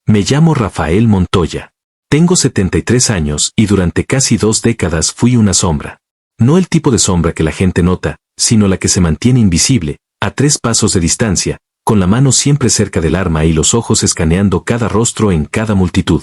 Me llamo Rafael Montoya. Tengo 73 años y durante casi 2 décadas fui una sombra. No el tipo de sombra que la gente nota, sino la que se mantiene invisible, a 3 pasos de distancia, con la mano siempre cerca del arma y los ojos escaneando cada rostro en cada multitud.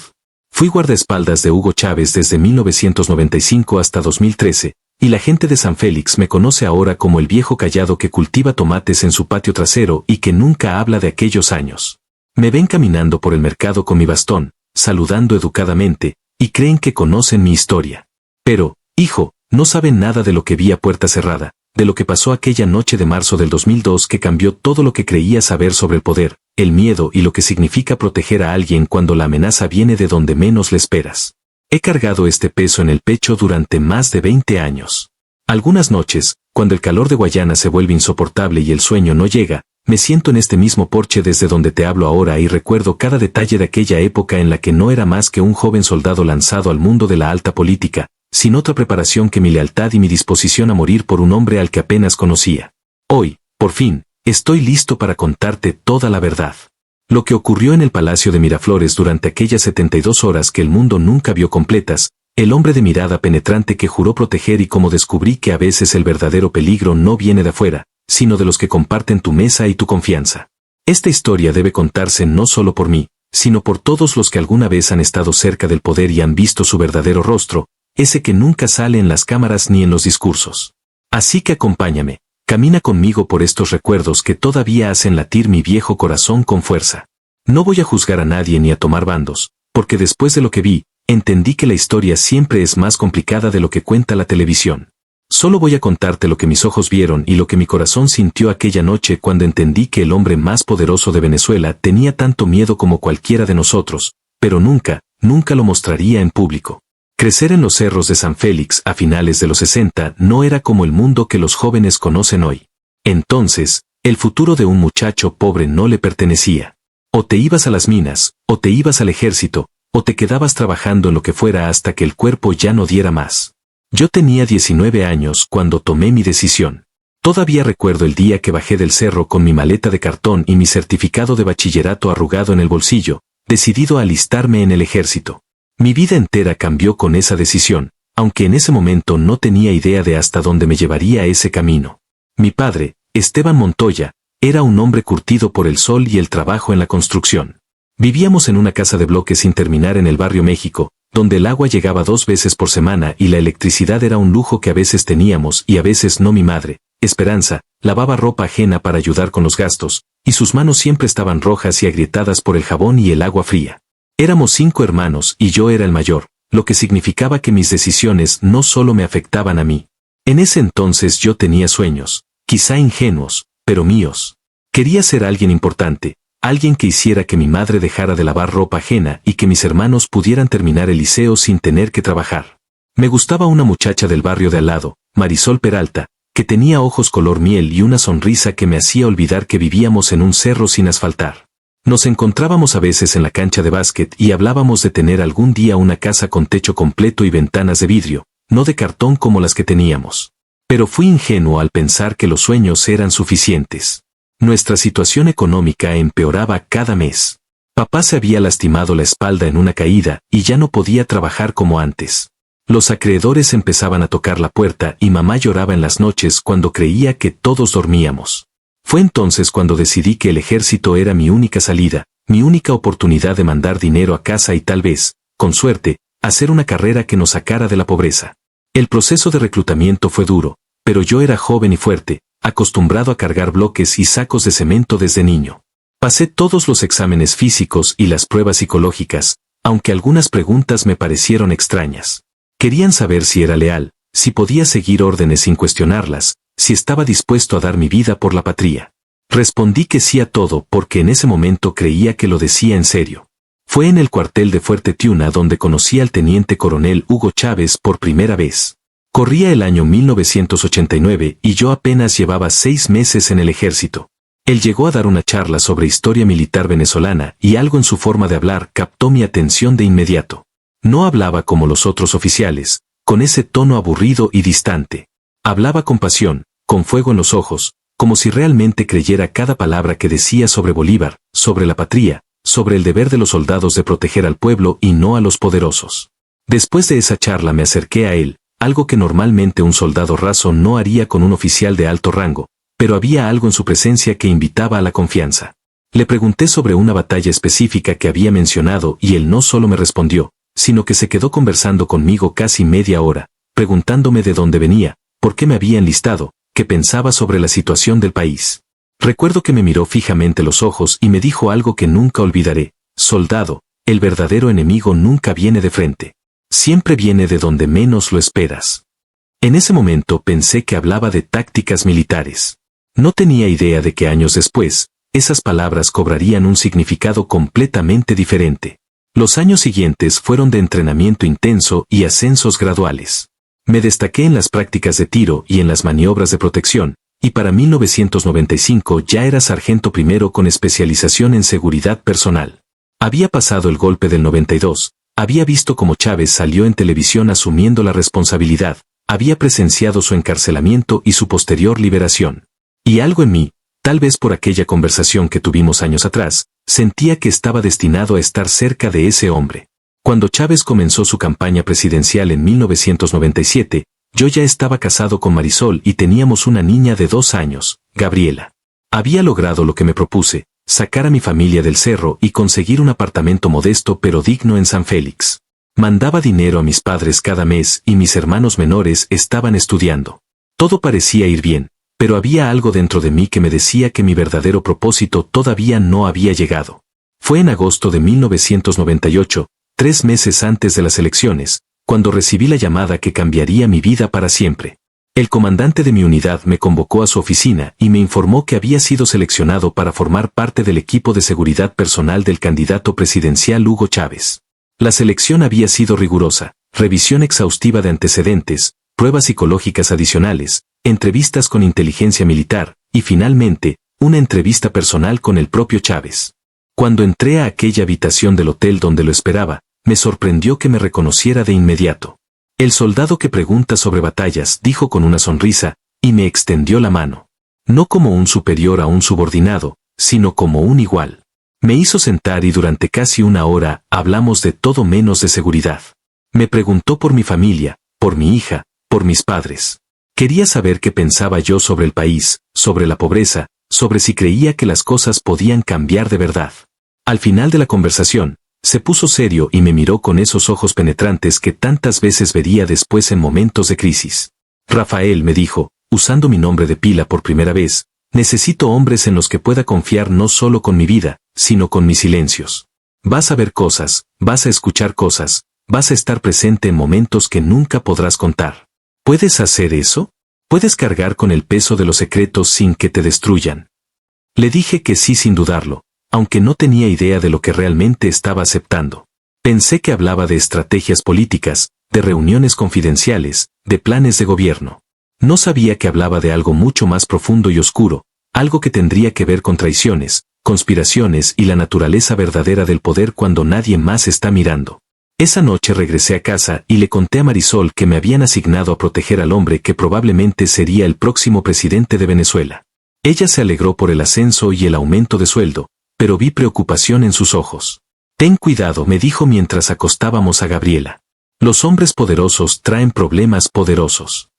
Fui guardaespaldas de Hugo Chávez desde 1995 hasta 2013, y la gente de San Félix me conoce ahora como el viejo callado que cultiva tomates en su patio trasero y que nunca habla de aquellos años. Me ven caminando por el mercado con mi bastón, saludando educadamente, y creen que conocen mi historia. Pero, hijo, no saben nada de lo que vi a puerta cerrada, de lo que pasó aquella noche de marzo del 2002 que cambió todo lo que creía saber sobre el poder, el miedo y lo que significa proteger a alguien cuando la amenaza viene de donde menos le esperas. He cargado este peso en el pecho durante más de 20 años. Algunas noches, cuando el calor de Guayana se vuelve insoportable y el sueño no llega, me siento en este mismo porche desde donde te hablo ahora y recuerdo cada detalle de aquella época en la que no era más que un joven soldado lanzado al mundo de la alta política, sin otra preparación que mi lealtad y mi disposición a morir por un hombre al que apenas conocía. Hoy, por fin, estoy listo para contarte toda la verdad. Lo que ocurrió en el Palacio de Miraflores durante aquellas 72 horas que el mundo nunca vio completas, el hombre de mirada penetrante que juró proteger y cómo descubrí que a veces el verdadero peligro no viene de afuera, sino de los que comparten tu mesa y tu confianza. Esta historia debe contarse no solo por mí, sino por todos los que alguna vez han estado cerca del poder y han visto su verdadero rostro, ese que nunca sale en las cámaras ni en los discursos. Así que acompáñame, camina conmigo por estos recuerdos que todavía hacen latir mi viejo corazón con fuerza. No voy a juzgar a nadie ni a tomar bandos, porque después de lo que vi, entendí que la historia siempre es más complicada de lo que cuenta la televisión. Solo voy a contarte lo que mis ojos vieron y lo que mi corazón sintió aquella noche cuando entendí que el hombre más poderoso de Venezuela tenía tanto miedo como cualquiera de nosotros, pero nunca lo mostraría en público. Crecer en los cerros de San Félix a finales de los 60 no era como el mundo que los jóvenes conocen hoy. Entonces, el futuro de un muchacho pobre no le pertenecía. O te ibas a las minas, o te ibas al ejército, o te quedabas trabajando en lo que fuera hasta que el cuerpo ya no diera más. Yo tenía 19 años cuando tomé mi decisión. Todavía recuerdo el día que bajé del cerro con mi maleta de cartón y mi certificado de bachillerato arrugado en el bolsillo, decidido a alistarme en el ejército. Mi vida entera cambió con esa decisión, aunque en ese momento no tenía idea de hasta dónde me llevaría ese camino. Mi padre, Esteban Montoya, era un hombre curtido por el sol y el trabajo en la construcción. Vivíamos en una casa de bloques sin terminar en el barrio México, donde el agua llegaba 2 veces por semana y la electricidad era un lujo que a veces teníamos y a veces no. Mi madre, Esperanza, lavaba ropa ajena para ayudar con los gastos, y sus manos siempre estaban rojas y agrietadas por el jabón y el agua fría. Éramos 5 hermanos y yo era el mayor, lo que significaba que mis decisiones no solo me afectaban a mí. En ese entonces yo tenía sueños, quizá ingenuos, pero míos. Quería ser alguien importante, alguien que hiciera que mi madre dejara de lavar ropa ajena y que mis hermanos pudieran terminar el liceo sin tener que trabajar. Me gustaba una muchacha del barrio de al lado, Marisol Peralta, que tenía ojos color miel y una sonrisa que me hacía olvidar que vivíamos en un cerro sin asfaltar. Nos encontrábamos a veces en la cancha de básquet y hablábamos de tener algún día una casa con techo completo y ventanas de vidrio, no de cartón como las que teníamos. Pero fui ingenuo al pensar que los sueños eran suficientes. Nuestra situación económica empeoraba cada mes. Papá se había lastimado la espalda en una caída y ya no podía trabajar como antes. Los acreedores empezaban a tocar la puerta y mamá lloraba en las noches cuando creía que todos dormíamos. Fue entonces cuando decidí que el ejército era mi única salida, mi única oportunidad de mandar dinero a casa y tal vez, con suerte, hacer una carrera que nos sacara de la pobreza. El proceso de reclutamiento fue duro, pero yo era joven y fuerte, acostumbrado a cargar bloques y sacos de cemento desde niño. Pasé todos los exámenes físicos y las pruebas psicológicas, aunque algunas preguntas me parecieron extrañas. Querían saber si era leal, si podía seguir órdenes sin cuestionarlas, si estaba dispuesto a dar mi vida por la patria. Respondí que sí a todo porque en ese momento creía que lo decía en serio. Fue en el cuartel de Fuerte Tiuna donde conocí al teniente coronel Hugo Chávez por primera vez. Corría el año 1989 y yo apenas llevaba 6 meses en el ejército. Él llegó a dar una charla sobre historia militar venezolana y algo en su forma de hablar captó mi atención de inmediato. No hablaba como los otros oficiales, con ese tono aburrido y distante. Hablaba con pasión, con fuego en los ojos, como si realmente creyera cada palabra que decía sobre Bolívar, sobre la patria, sobre el deber de los soldados de proteger al pueblo y no a los poderosos. Después de esa charla me acerqué a él, algo que normalmente un soldado raso no haría con un oficial de alto rango, pero había algo en su presencia que invitaba a la confianza. Le pregunté sobre una batalla específica que había mencionado y él no solo me respondió, sino que se quedó conversando conmigo casi media hora, preguntándome de dónde venía, por qué me había enlistado, qué pensaba sobre la situación del país. Recuerdo que me miró fijamente los ojos y me dijo algo que nunca olvidaré: soldado, el verdadero enemigo nunca viene de frente. Siempre viene de donde menos lo esperas. En ese momento pensé que hablaba de tácticas militares. No tenía idea de que años después, esas palabras cobrarían un significado completamente diferente. Los años siguientes fueron de entrenamiento intenso y ascensos graduales. Me destaqué en las prácticas de tiro y en las maniobras de protección, y para 1995 ya era sargento primero con especialización en seguridad personal. Había pasado el golpe del 92, había visto cómo Chávez salió en televisión asumiendo la responsabilidad, había presenciado su encarcelamiento y su posterior liberación. Y algo en mí, tal vez por aquella conversación que tuvimos años atrás, sentía que estaba destinado a estar cerca de ese hombre. Cuando Chávez comenzó su campaña presidencial en 1997, yo ya estaba casado con Marisol y teníamos una niña de 2 años, Gabriela. Había logrado lo que me propuse, sacar a mi familia del cerro y conseguir un apartamento modesto pero digno en San Félix. Mandaba dinero a mis padres cada mes y mis hermanos menores estaban estudiando. Todo parecía ir bien, pero había algo dentro de mí que me decía que mi verdadero propósito todavía no había llegado. Fue en agosto de 1998, 3 meses antes de las elecciones, cuando recibí la llamada que cambiaría mi vida para siempre. El comandante de mi unidad me convocó a su oficina y me informó que había sido seleccionado para formar parte del equipo de seguridad personal del candidato presidencial Hugo Chávez. La selección había sido rigurosa: revisión exhaustiva de antecedentes, pruebas psicológicas adicionales, entrevistas con inteligencia militar, y finalmente, una entrevista personal con el propio Chávez. Cuando entré a aquella habitación del hotel donde lo esperaba, me sorprendió que me reconociera de inmediato. El soldado que pregunta sobre batallas, dijo con una sonrisa, y me extendió la mano. No como un superior a un subordinado, sino como un igual. Me hizo sentar y durante casi 1 hora hablamos de todo menos de seguridad. Me preguntó por mi familia, por mi hija, por mis padres. Quería saber qué pensaba yo sobre el país, sobre la pobreza, sobre si creía que las cosas podían cambiar de verdad. Al final de la conversación, se puso serio y me miró con esos ojos penetrantes que tantas veces vería después en momentos de crisis. Rafael, me dijo, usando mi nombre de pila por primera vez, necesito hombres en los que pueda confiar no solo con mi vida, sino con mis silencios. Vas a ver cosas, vas a escuchar cosas, vas a estar presente en momentos que nunca podrás contar. ¿Puedes hacer eso? ¿Puedes cargar con el peso de los secretos sin que te destruyan? Le dije que sí sin dudarlo, aunque no tenía idea de lo que realmente estaba aceptando. Pensé que hablaba de estrategias políticas, de reuniones confidenciales, de planes de gobierno. No sabía que hablaba de algo mucho más profundo y oscuro, algo que tendría que ver con traiciones, conspiraciones y la naturaleza verdadera del poder cuando nadie más está mirando. Esa noche regresé a casa y le conté a Marisol que me habían asignado a proteger al hombre que probablemente sería el próximo presidente de Venezuela. Ella se alegró por el ascenso y el aumento de sueldo, pero vi preocupación en sus ojos. Ten cuidado, me dijo mientras acostábamos a Gabriela. Los hombres poderosos traen problemas poderosos.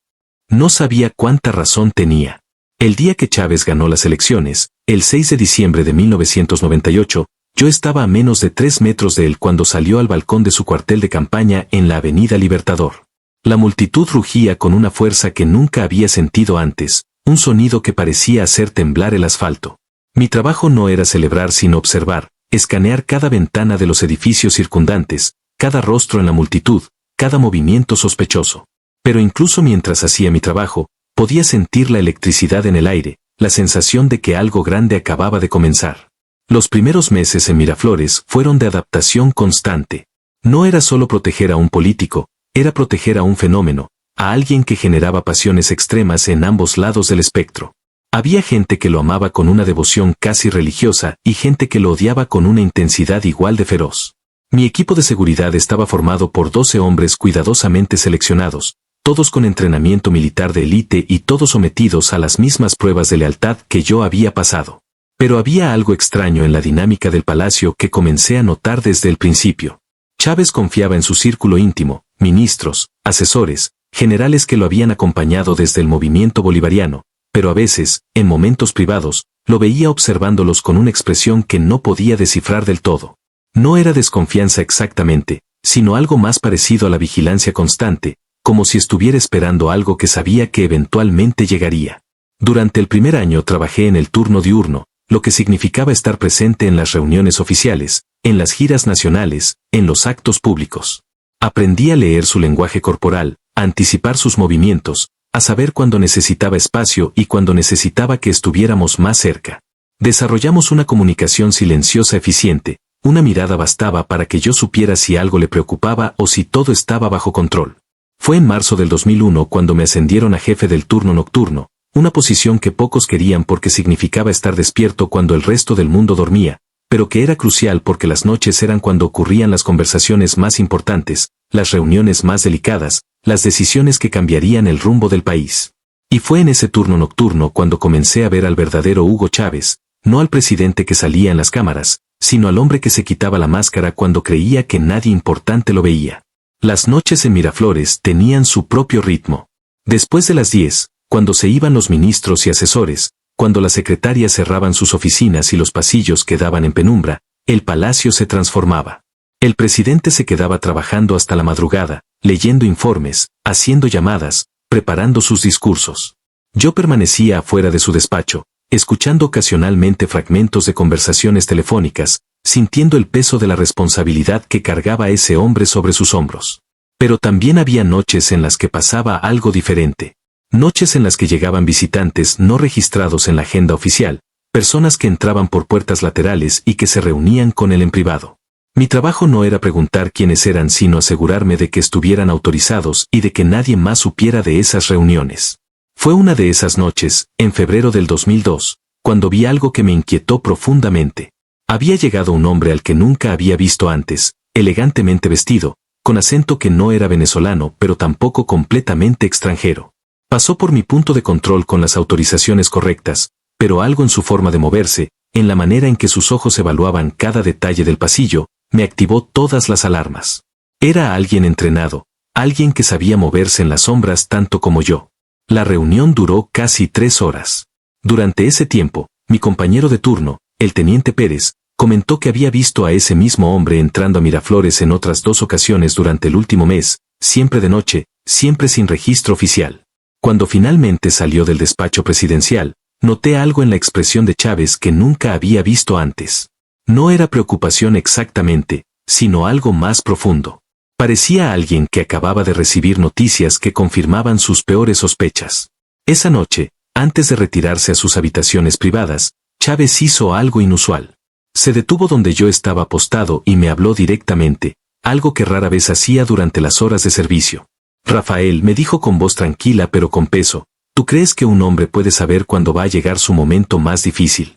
No sabía cuánta razón tenía. El día que Chávez ganó las elecciones, el 6 de diciembre de 1998, yo estaba a menos de 3 metros de él cuando salió al balcón de su cuartel de campaña en la Avenida Libertador. La multitud rugía con una fuerza que nunca había sentido antes, un sonido que parecía hacer temblar el asfalto. Mi trabajo no era celebrar sino observar, escanear cada ventana de los edificios circundantes, cada rostro en la multitud, cada movimiento sospechoso. Pero incluso mientras hacía mi trabajo, podía sentir la electricidad en el aire, la sensación de que algo grande acababa de comenzar. Los primeros meses en Miraflores fueron de adaptación constante. No era solo proteger a un político, era proteger a un fenómeno, a alguien que generaba pasiones extremas en ambos lados del espectro. Había gente que lo amaba con una devoción casi religiosa y gente que lo odiaba con una intensidad igual de feroz. Mi equipo de seguridad estaba formado por 12 hombres cuidadosamente seleccionados, todos con entrenamiento militar de élite y todos sometidos a las mismas pruebas de lealtad que yo había pasado. Pero había algo extraño en la dinámica del palacio que comencé a notar desde el principio. Chávez confiaba en su círculo íntimo, ministros, asesores, generales que lo habían acompañado desde el movimiento bolivariano, pero a veces, en momentos privados, lo veía observándolos con una expresión que no podía descifrar del todo. No era desconfianza exactamente, sino algo más parecido a la vigilancia constante, como si estuviera esperando algo que sabía que eventualmente llegaría. Durante el primer año trabajé en el turno diurno, lo que significaba estar presente en las reuniones oficiales, en las giras nacionales, en los actos públicos. Aprendí a leer su lenguaje corporal, a anticipar sus movimientos, a saber cuándo necesitaba espacio y cuándo necesitaba que estuviéramos más cerca. Desarrollamos una comunicación silenciosa eficiente, una mirada bastaba para que yo supiera si algo le preocupaba o si todo estaba bajo control. Fue en marzo del 2001 cuando me ascendieron a jefe del turno nocturno, una posición que pocos querían porque significaba estar despierto cuando el resto del mundo dormía, pero que era crucial porque las noches eran cuando ocurrían las conversaciones más importantes, las reuniones más delicadas, las decisiones que cambiarían el rumbo del país. Y fue en ese turno nocturno cuando comencé a ver al verdadero Hugo Chávez, no al presidente que salía en las cámaras, sino al hombre que se quitaba la máscara cuando creía que nadie importante lo veía. Las noches en Miraflores tenían su propio ritmo. Después de las 10, cuando se iban los ministros y asesores, cuando las secretarias cerraban sus oficinas y los pasillos quedaban en penumbra, el palacio se transformaba. El presidente se quedaba trabajando hasta la madrugada, leyendo informes, haciendo llamadas, preparando sus discursos. Yo permanecía afuera de su despacho, escuchando ocasionalmente fragmentos de conversaciones telefónicas, sintiendo el peso de la responsabilidad que cargaba ese hombre sobre sus hombros. Pero también había noches en las que pasaba algo diferente. Noches en las que llegaban visitantes no registrados en la agenda oficial, personas que entraban por puertas laterales y que se reunían con él en privado. Mi trabajo no era preguntar quiénes eran sino asegurarme de que estuvieran autorizados y de que nadie más supiera de esas reuniones. Fue una de esas noches, en febrero del 2002, cuando vi algo que me inquietó profundamente. Había llegado un hombre al que nunca había visto antes, elegantemente vestido, con acento que no era venezolano pero tampoco completamente extranjero. Pasó por mi punto de control con las autorizaciones correctas, pero algo en su forma de moverse, en la manera en que sus ojos evaluaban cada detalle del pasillo, me activó todas las alarmas. Era alguien entrenado, alguien que sabía moverse en las sombras tanto como yo. La reunión duró casi 3 horas. Durante ese tiempo, mi compañero de turno, el teniente Pérez, comentó que había visto a ese mismo hombre entrando a Miraflores en otras 2 ocasiones durante el último mes, siempre de noche, siempre sin registro oficial. Cuando finalmente salió del despacho presidencial, noté algo en la expresión de Chávez que nunca había visto antes. No era preocupación exactamente, sino algo más profundo. Parecía alguien que acababa de recibir noticias que confirmaban sus peores sospechas. Esa noche, antes de retirarse a sus habitaciones privadas, Chávez hizo algo inusual. Se detuvo donde yo estaba apostado y me habló directamente, algo que rara vez hacía durante las horas de servicio. Rafael, me dijo con voz tranquila pero con peso, ¿tú crees que un hombre puede saber cuándo va a llegar su momento más difícil?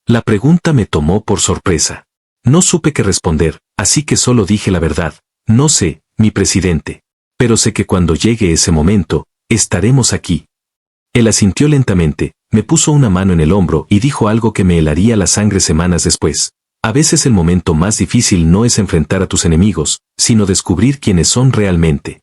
La pregunta me tomó por sorpresa. No supe qué responder, así que solo dije la verdad. No sé, mi presidente. Pero sé que cuando llegue ese momento, estaremos aquí. Él asintió lentamente, me puso una mano en el hombro y dijo algo que me helaría la sangre semanas después. A veces el momento más difícil no es enfrentar a tus enemigos, sino descubrir quiénes son realmente.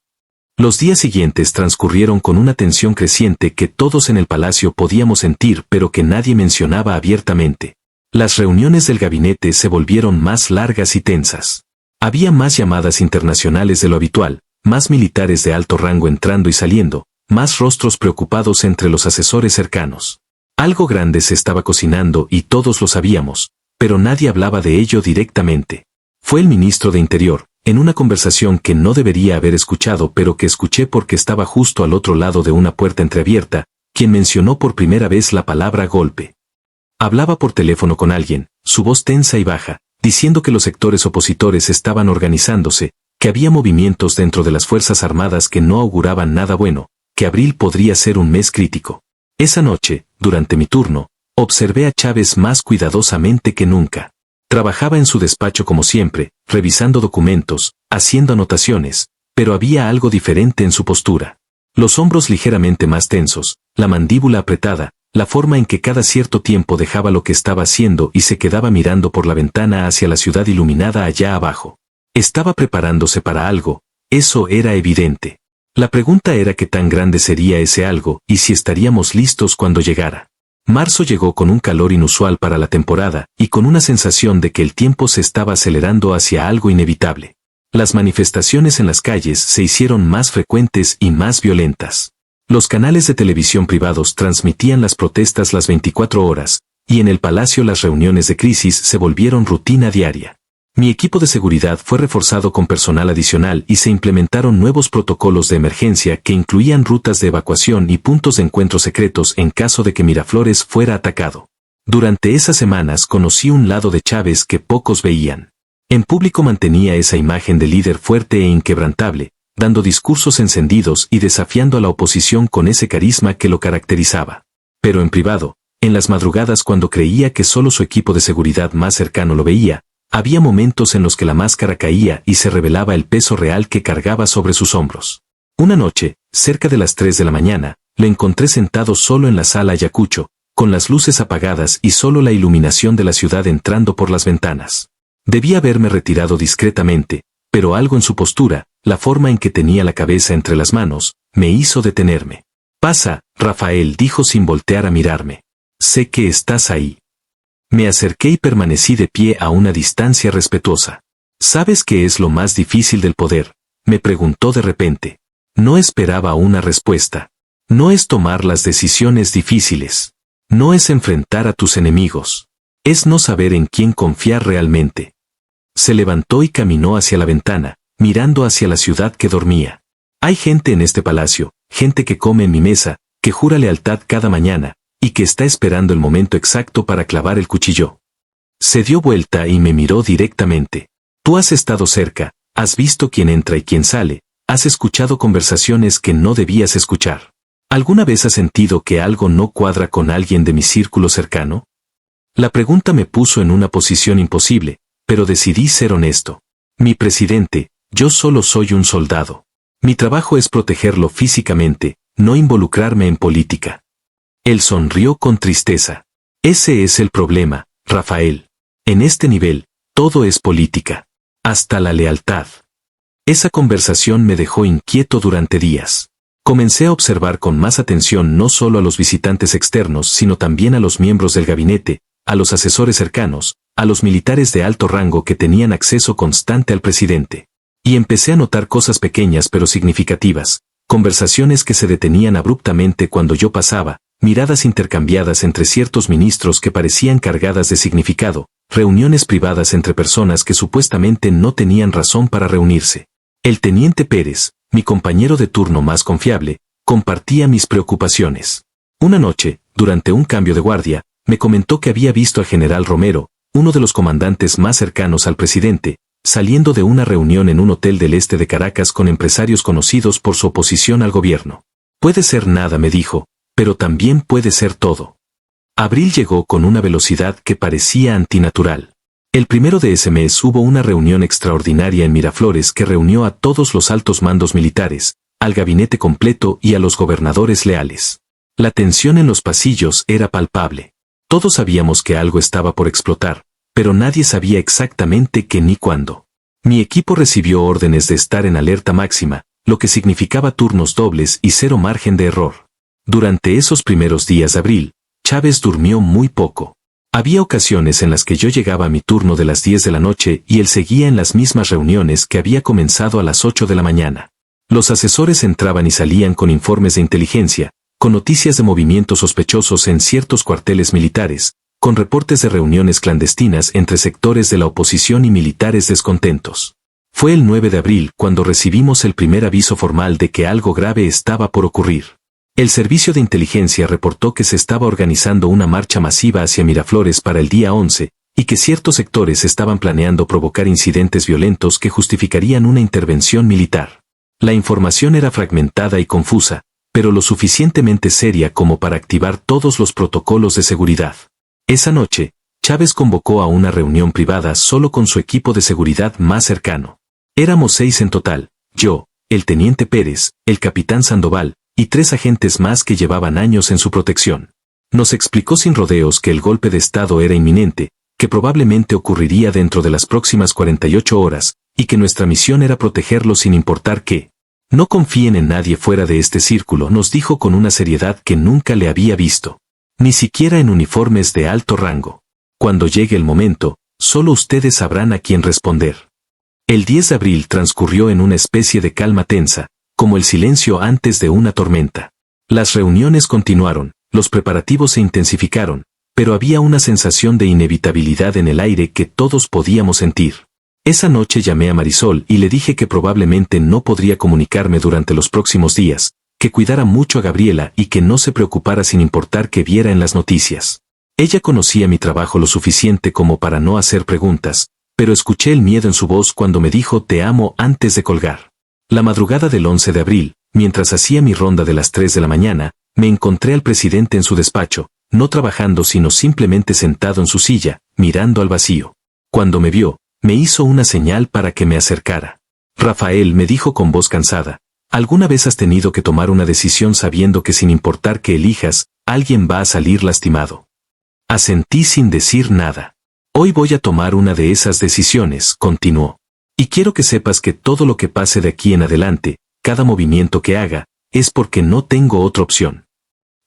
Los días siguientes transcurrieron con una tensión creciente que todos en el palacio podíamos sentir pero que nadie mencionaba abiertamente. Las reuniones del gabinete se volvieron más largas y tensas. Había más llamadas internacionales de lo habitual, más militares de alto rango entrando y saliendo, más rostros preocupados entre los asesores cercanos. Algo grande se estaba cocinando y todos lo sabíamos, pero nadie hablaba de ello directamente. Fue el ministro de Interior, en una conversación que no debería haber escuchado pero que escuché porque estaba justo al otro lado de una puerta entreabierta, quien mencionó por primera vez la palabra golpe. Hablaba por teléfono con alguien, su voz tensa y baja, diciendo que los sectores opositores estaban organizándose, que había movimientos dentro de las Fuerzas Armadas que no auguraban nada bueno, que abril podría ser un mes crítico. Esa noche, durante mi turno, observé a Chávez más cuidadosamente que nunca. Trabajaba en su despacho como siempre, revisando documentos, haciendo anotaciones, pero había algo diferente en su postura. Los hombros ligeramente más tensos, la mandíbula apretada, la forma en que cada cierto tiempo dejaba lo que estaba haciendo y se quedaba mirando por la ventana hacia la ciudad iluminada allá abajo. Estaba preparándose para algo, eso era evidente. La pregunta era qué tan grande sería ese algo y si estaríamos listos cuando llegara. Marzo llegó con un calor inusual para la temporada y con una sensación de que el tiempo se estaba acelerando hacia algo inevitable. Las manifestaciones en las calles se hicieron más frecuentes y más violentas. Los canales de televisión privados transmitían las protestas las 24 horas, y en el palacio las reuniones de crisis se volvieron rutina diaria. Mi equipo de seguridad fue reforzado con personal adicional y se implementaron nuevos protocolos de emergencia que incluían rutas de evacuación y puntos de encuentro secretos en caso de que Miraflores fuera atacado. Durante esas semanas conocí un lado de Chávez que pocos veían. En público mantenía esa imagen de líder fuerte e inquebrantable, dando discursos encendidos y desafiando a la oposición con ese carisma que lo caracterizaba. Pero en privado, en las madrugadas cuando creía que solo su equipo de seguridad más cercano lo veía, había momentos en los que la máscara caía y se revelaba el peso real que cargaba sobre sus hombros. Una noche, cerca de las 3 de la mañana, lo encontré sentado solo en la sala Ayacucho, con las luces apagadas y solo la iluminación de la ciudad entrando por las ventanas. Debía haberme retirado discretamente, pero algo en su postura, la forma en que tenía la cabeza entre las manos, me hizo detenerme. «Pasa, Rafael», dijo sin voltear a mirarme. «Sé que estás ahí». Me acerqué y permanecí de pie a una distancia respetuosa. «¿Sabes qué es lo más difícil del poder?», me preguntó de repente. No esperaba una respuesta. No es tomar las decisiones difíciles. No es enfrentar a tus enemigos. Es no saber en quién confiar realmente. Se levantó y caminó hacia la ventana, mirando hacia la ciudad que dormía. Hay gente en este palacio, gente que come en mi mesa, que jura lealtad cada mañana, y que está esperando el momento exacto para clavar el cuchillo. Se dio vuelta y me miró directamente. Tú has estado cerca, has visto quién entra y quién sale, has escuchado conversaciones que no debías escuchar. ¿Alguna vez has sentido que algo no cuadra con alguien de mi círculo cercano? La pregunta me puso en una posición imposible, pero decidí ser honesto. Mi presidente, yo solo soy un soldado. Mi trabajo es protegerlo físicamente, no involucrarme en política. Él sonrió con tristeza. Ese es el problema, Rafael. En este nivel, todo es política. Hasta la lealtad. Esa conversación me dejó inquieto durante días. Comencé a observar con más atención no solo a los visitantes externos, sino también a los miembros del gabinete, a los asesores cercanos, a los militares de alto rango que tenían acceso constante al presidente. Y empecé a notar cosas pequeñas pero significativas, conversaciones que se detenían abruptamente cuando yo pasaba, miradas intercambiadas entre ciertos ministros que parecían cargadas de significado, reuniones privadas entre personas que supuestamente no tenían razón para reunirse. El teniente Pérez, mi compañero de turno más confiable, compartía mis preocupaciones. Una noche, durante un cambio de guardia, me comentó que había visto al general Romero, uno de los comandantes más cercanos al presidente, saliendo de una reunión en un hotel del este de Caracas con empresarios conocidos por su oposición al gobierno. Puede ser nada, me dijo, pero también puede ser todo. Abril llegó con una velocidad que parecía antinatural. El 1 de ese mes hubo una reunión extraordinaria en Miraflores que reunió a todos los altos mandos militares, al gabinete completo y a los gobernadores leales. La tensión en los pasillos era palpable. Todos sabíamos que algo estaba por explotar, pero nadie sabía exactamente qué ni cuándo. Mi equipo recibió órdenes de estar en alerta máxima, lo que significaba turnos dobles y cero margen de error. Durante esos primeros días de abril, Chávez durmió muy poco. Había ocasiones en las que yo llegaba a mi turno de las 10 de la noche y él seguía en las mismas reuniones que había comenzado a las 8 de la mañana. Los asesores entraban y salían con informes de inteligencia, con noticias de movimientos sospechosos en ciertos cuarteles militares, con reportes de reuniones clandestinas entre sectores de la oposición y militares descontentos. Fue el 9 de abril cuando recibimos el primer aviso formal de que algo grave estaba por ocurrir. El servicio de inteligencia reportó que se estaba organizando una marcha masiva hacia Miraflores para el día 11, y que ciertos sectores estaban planeando provocar incidentes violentos que justificarían una intervención militar. La información era fragmentada y confusa, pero lo suficientemente seria como para activar todos los protocolos de seguridad. Esa noche, Chávez convocó a una reunión privada solo con su equipo de seguridad más cercano. Éramos 6 en total, yo, el teniente Pérez, el capitán Sandoval, y 3 agentes más que llevaban años en su protección. Nos explicó sin rodeos que el golpe de Estado era inminente, que probablemente ocurriría dentro de las próximas 48 horas, y que nuestra misión era protegerlo sin importar qué. No confíen en nadie fuera de este círculo, nos dijo con una seriedad que nunca le había visto. Ni siquiera en uniformes de alto rango. Cuando llegue el momento, solo ustedes sabrán a quién responder. El 10 de abril transcurrió en una especie de calma tensa, como el silencio antes de una tormenta. Las reuniones continuaron, los preparativos se intensificaron, pero había una sensación de inevitabilidad en el aire que todos podíamos sentir. Esa noche llamé a Marisol y le dije que probablemente no podría comunicarme durante los próximos días, que cuidara mucho a Gabriela y que no se preocupara sin importar qué viera en las noticias. Ella conocía mi trabajo lo suficiente como para no hacer preguntas, pero escuché el miedo en su voz cuando me dijo te amo antes de colgar. La madrugada del 11 de abril, mientras hacía mi ronda de las 3 de la mañana, me encontré al presidente en su despacho, no trabajando sino simplemente sentado en su silla, mirando al vacío. Cuando me vio, me hizo una señal para que me acercara. Rafael, me dijo con voz cansada, ¿alguna vez has tenido que tomar una decisión sabiendo que sin importar que elijas, alguien va a salir lastimado? Asentí sin decir nada. Hoy voy a tomar una de esas decisiones, continuó. Y quiero que sepas que todo lo que pase de aquí en adelante, cada movimiento que haga, es porque no tengo otra opción.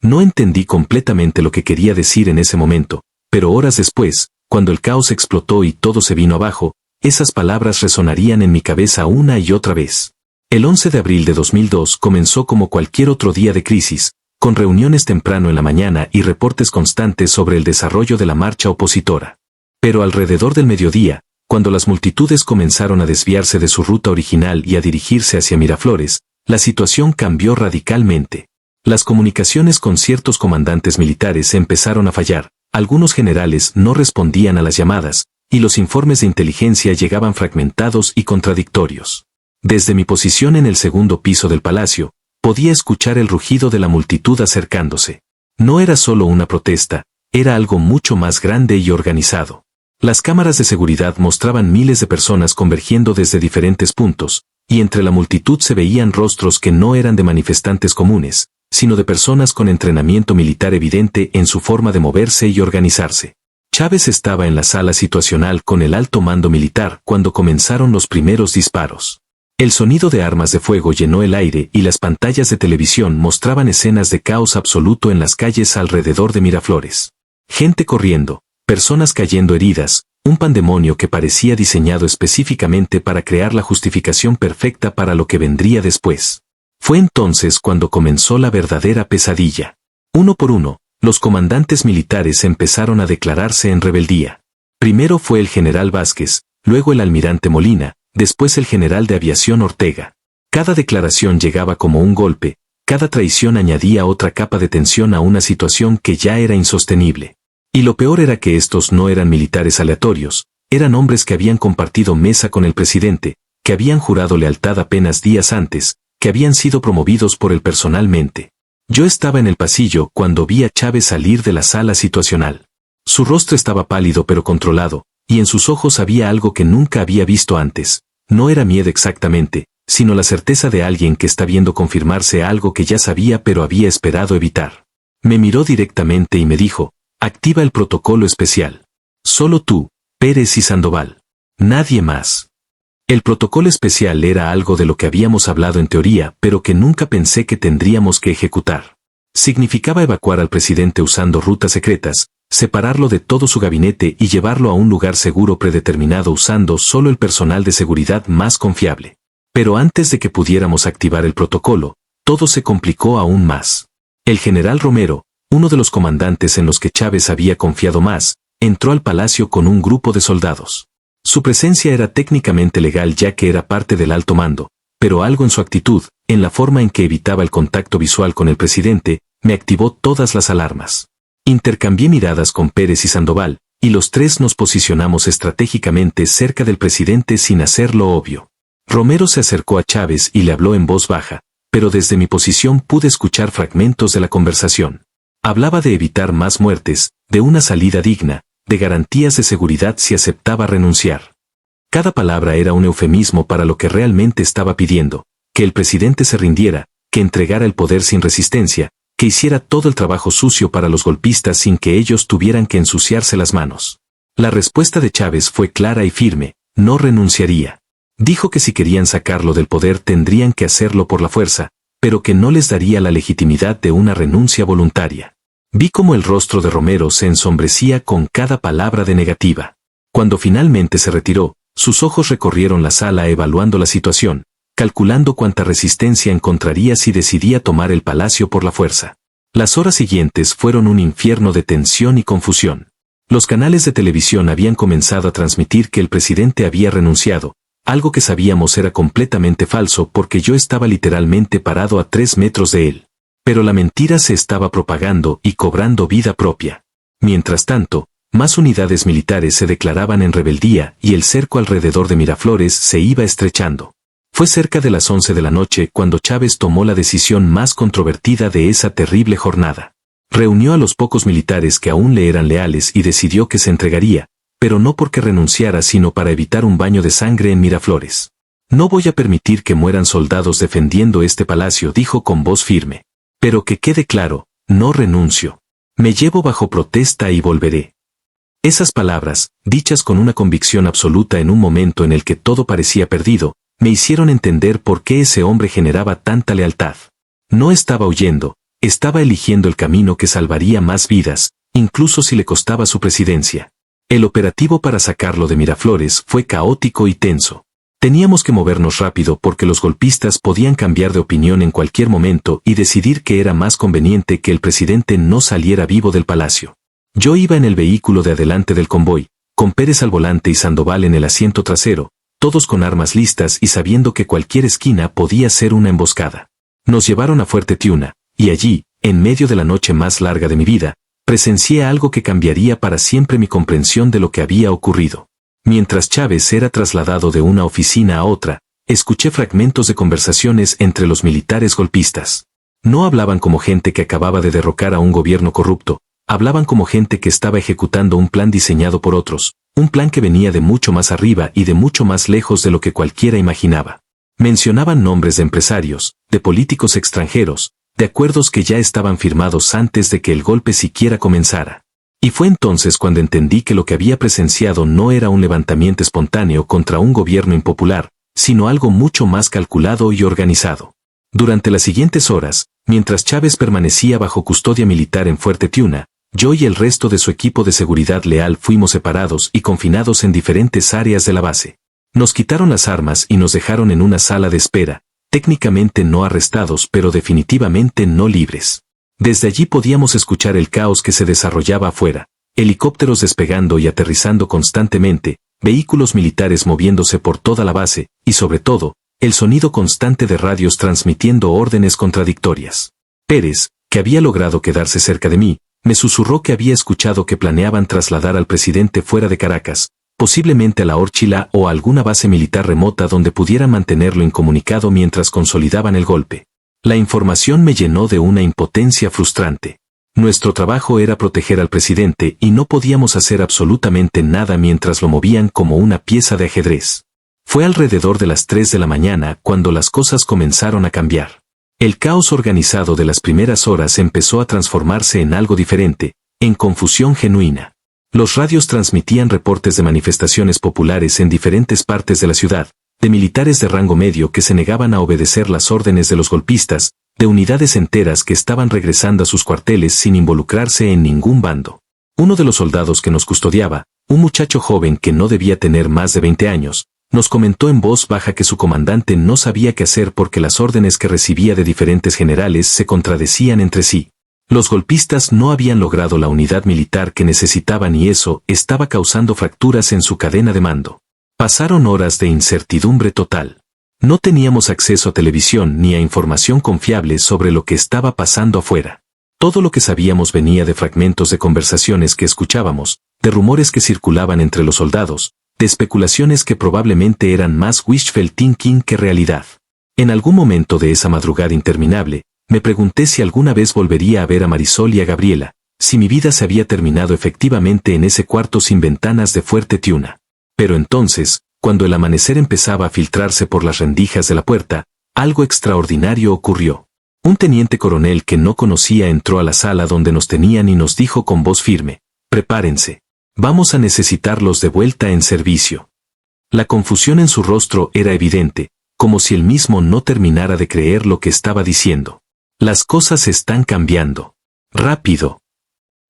No entendí completamente lo que quería decir en ese momento, pero horas después, cuando el caos explotó y todo se vino abajo, esas palabras resonarían en mi cabeza una y otra vez. El 11 de abril de 2002 comenzó como cualquier otro día de crisis, con reuniones temprano en la mañana y reportes constantes sobre el desarrollo de la marcha opositora. Pero alrededor del mediodía, cuando las multitudes comenzaron a desviarse de su ruta original y a dirigirse hacia Miraflores, la situación cambió radicalmente. Las comunicaciones con ciertos comandantes militares empezaron a fallar, algunos generales no respondían a las llamadas, y los informes de inteligencia llegaban fragmentados y contradictorios. Desde mi posición en el segundo piso del palacio, podía escuchar el rugido de la multitud acercándose. No era solo una protesta, era algo mucho más grande y organizado. Las cámaras de seguridad mostraban miles de personas convergiendo desde diferentes puntos, y entre la multitud se veían rostros que no eran de manifestantes comunes, sino de personas con entrenamiento militar evidente en su forma de moverse y organizarse. Chávez estaba en la sala situacional con el alto mando militar cuando comenzaron los primeros disparos. El sonido de armas de fuego llenó el aire y las pantallas de televisión mostraban escenas de caos absoluto en las calles alrededor de Miraflores. Gente corriendo, personas cayendo heridas, un pandemonio que parecía diseñado específicamente para crear la justificación perfecta para lo que vendría después. Fue entonces cuando comenzó la verdadera pesadilla. Uno por uno, los comandantes militares empezaron a declararse en rebeldía. Primero fue el general Vázquez, luego el almirante Molina, después el general de aviación Ortega. Cada declaración llegaba como un golpe, cada traición añadía otra capa de tensión a una situación que ya era insostenible. Y lo peor era que estos no eran militares aleatorios, eran hombres que habían compartido mesa con el presidente, que habían jurado lealtad apenas días antes, que habían sido promovidos por él personalmente. Yo estaba en el pasillo cuando vi a Chávez salir de la sala situacional. Su rostro estaba pálido pero controlado, y en sus ojos había algo que nunca había visto antes. No era miedo exactamente, sino la certeza de alguien que está viendo confirmarse algo que ya sabía pero había esperado evitar. Me miró directamente y me dijo, activa el protocolo especial. Solo tú, Pérez y Sandoval. Nadie más. El protocolo especial era algo de lo que habíamos hablado en teoría, pero que nunca pensé que tendríamos que ejecutar. Significaba evacuar al presidente usando rutas secretas, separarlo de todo su gabinete y llevarlo a un lugar seguro predeterminado usando solo el personal de seguridad más confiable. Pero antes de que pudiéramos activar el protocolo, todo se complicó aún más. El general Romero, uno de los comandantes en los que Chávez había confiado más, entró al palacio con un grupo de soldados. Su presencia era técnicamente legal ya que era parte del alto mando, pero algo en su actitud, en la forma en que evitaba el contacto visual con el presidente, me activó todas las alarmas. Intercambié miradas con Pérez y Sandoval, y los tres nos posicionamos estratégicamente cerca del presidente sin hacerlo obvio. Romero se acercó a Chávez y le habló en voz baja, pero desde mi posición pude escuchar fragmentos de la conversación. Hablaba de evitar más muertes, de una salida digna, de garantías de seguridad si aceptaba renunciar. Cada palabra era un eufemismo para lo que realmente estaba pidiendo, que el presidente se rindiera, que entregara el poder sin resistencia, que hiciera todo el trabajo sucio para los golpistas sin que ellos tuvieran que ensuciarse las manos. La respuesta de Chávez fue clara y firme: no renunciaría. Dijo que si querían sacarlo del poder tendrían que hacerlo por la fuerza, pero que no les daría la legitimidad de una renuncia voluntaria. Vi cómo el rostro de Romero se ensombrecía con cada palabra de negativa. Cuando finalmente se retiró, sus ojos recorrieron la sala evaluando la situación, calculando cuánta resistencia encontraría si decidía tomar el palacio por la fuerza. Las horas siguientes fueron un infierno de tensión y confusión. Los canales de televisión habían comenzado a transmitir que el presidente había renunciado, algo que sabíamos era completamente falso porque yo estaba literalmente parado a 3 metros de él. Pero la mentira se estaba propagando y cobrando vida propia. Mientras tanto, más unidades militares se declaraban en rebeldía y el cerco alrededor de Miraflores se iba estrechando. Fue cerca de las 11 de la noche cuando Chávez tomó la decisión más controvertida de esa terrible jornada. Reunió a los pocos militares que aún le eran leales y decidió que se entregaría, pero no porque renunciara sino para evitar un baño de sangre en Miraflores. No voy a permitir que mueran soldados defendiendo este palacio, dijo con voz firme. Pero que quede claro, no renuncio. Me llevo bajo protesta y volveré. Esas palabras, dichas con una convicción absoluta en un momento en el que todo parecía perdido, me hicieron entender por qué ese hombre generaba tanta lealtad. No estaba huyendo, estaba eligiendo el camino que salvaría más vidas, incluso si le costaba su presidencia. El operativo para sacarlo de Miraflores fue caótico y tenso. Teníamos que movernos rápido porque los golpistas podían cambiar de opinión en cualquier momento y decidir que era más conveniente que el presidente no saliera vivo del palacio. Yo iba en el vehículo de adelante del convoy, con Pérez al volante y Sandoval en el asiento trasero, todos con armas listas y sabiendo que cualquier esquina podía ser una emboscada. Nos llevaron a Fuerte Tiuna, y allí, en medio de la noche más larga de mi vida, presencié algo que cambiaría para siempre mi comprensión de lo que había ocurrido. Mientras Chávez era trasladado de una oficina a otra, escuché fragmentos de conversaciones entre los militares golpistas. No hablaban como gente que acababa de derrocar a un gobierno corrupto, hablaban como gente que estaba ejecutando un plan diseñado por otros, un plan que venía de mucho más arriba y de mucho más lejos de lo que cualquiera imaginaba. Mencionaban nombres de empresarios, de políticos extranjeros, de acuerdos que ya estaban firmados antes de que el golpe siquiera comenzara. Y fue entonces cuando entendí que lo que había presenciado no era un levantamiento espontáneo contra un gobierno impopular, sino algo mucho más calculado y organizado. Durante las siguientes horas, mientras Chávez permanecía bajo custodia militar en Fuerte Tiuna, yo y el resto de su equipo de seguridad leal fuimos separados y confinados en diferentes áreas de la base. Nos quitaron las armas y nos dejaron en una sala de espera, técnicamente no arrestados pero definitivamente no libres. Desde allí podíamos escuchar el caos que se desarrollaba afuera, helicópteros despegando y aterrizando constantemente, vehículos militares moviéndose por toda la base, y sobre todo, el sonido constante de radios transmitiendo órdenes contradictorias. Pérez, que había logrado quedarse cerca de mí, me susurró que había escuchado que planeaban trasladar al presidente fuera de Caracas, posiblemente a la Órchila o a alguna base militar remota donde pudieran mantenerlo incomunicado mientras consolidaban el golpe. La información me llenó de una impotencia frustrante. Nuestro trabajo era proteger al presidente y no podíamos hacer absolutamente nada mientras lo movían como una pieza de ajedrez. Fue alrededor de las 3 de la mañana cuando las cosas comenzaron a cambiar. El caos organizado de las primeras horas empezó a transformarse en algo diferente, en confusión genuina. Los radios transmitían reportes de manifestaciones populares en diferentes partes de la ciudad, de militares de rango medio que se negaban a obedecer las órdenes de los golpistas, de unidades enteras que estaban regresando a sus cuarteles sin involucrarse en ningún bando. Uno de los soldados que nos custodiaba, un muchacho joven que no debía tener más de 20 años, nos comentó en voz baja que su comandante no sabía qué hacer porque las órdenes que recibía de diferentes generales se contradecían entre sí. Los golpistas no habían logrado la unidad militar que necesitaban y eso estaba causando fracturas en su cadena de mando. Pasaron horas de incertidumbre total. No teníamos acceso a televisión ni a información confiable sobre lo que estaba pasando afuera. Todo lo que sabíamos venía de fragmentos de conversaciones que escuchábamos, de rumores que circulaban entre los soldados, de especulaciones que probablemente eran más wishful thinking que realidad. En algún momento de esa madrugada interminable, me pregunté si alguna vez volvería a ver a Marisol y a Gabriela, si mi vida se había terminado efectivamente en ese cuarto sin ventanas de Fuerte Tiuna. Pero entonces, cuando el amanecer empezaba a filtrarse por las rendijas de la puerta, algo extraordinario ocurrió. Un teniente coronel que no conocía entró a la sala donde nos tenían y nos dijo con voz firme: «Prepárense. Vamos a necesitarlos de vuelta en servicio». La confusión en su rostro era evidente, como si él mismo no terminara de creer lo que estaba diciendo. Las cosas están cambiando. Rápido.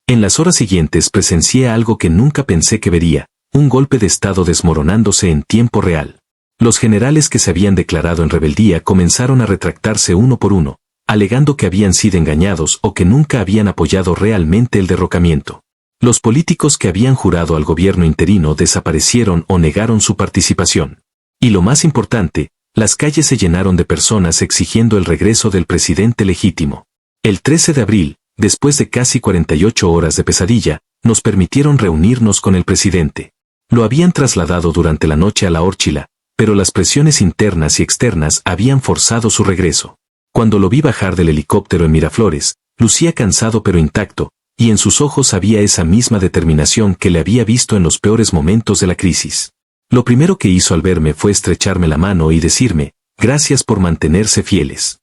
En las horas siguientes presencié algo que nunca pensé que vería: un golpe de Estado desmoronándose en tiempo real. Los generales que se habían declarado en rebeldía comenzaron a retractarse uno por uno, alegando que habían sido engañados o que nunca habían apoyado realmente el derrocamiento. Los políticos que habían jurado al gobierno interino desaparecieron o negaron su participación. Y lo más importante, las calles se llenaron de personas exigiendo el regreso del presidente legítimo. El 13 de abril, después de casi 48 horas de pesadilla, nos permitieron reunirnos con el presidente. Lo habían trasladado durante la noche a la Órchila, pero las presiones internas y externas habían forzado su regreso. Cuando lo vi bajar del helicóptero en Miraflores, lucía cansado pero intacto, y en sus ojos había esa misma determinación que le había visto en los peores momentos de la crisis. Lo primero que hizo al verme fue estrecharme la mano y decirme: «Gracias por mantenerse fieles».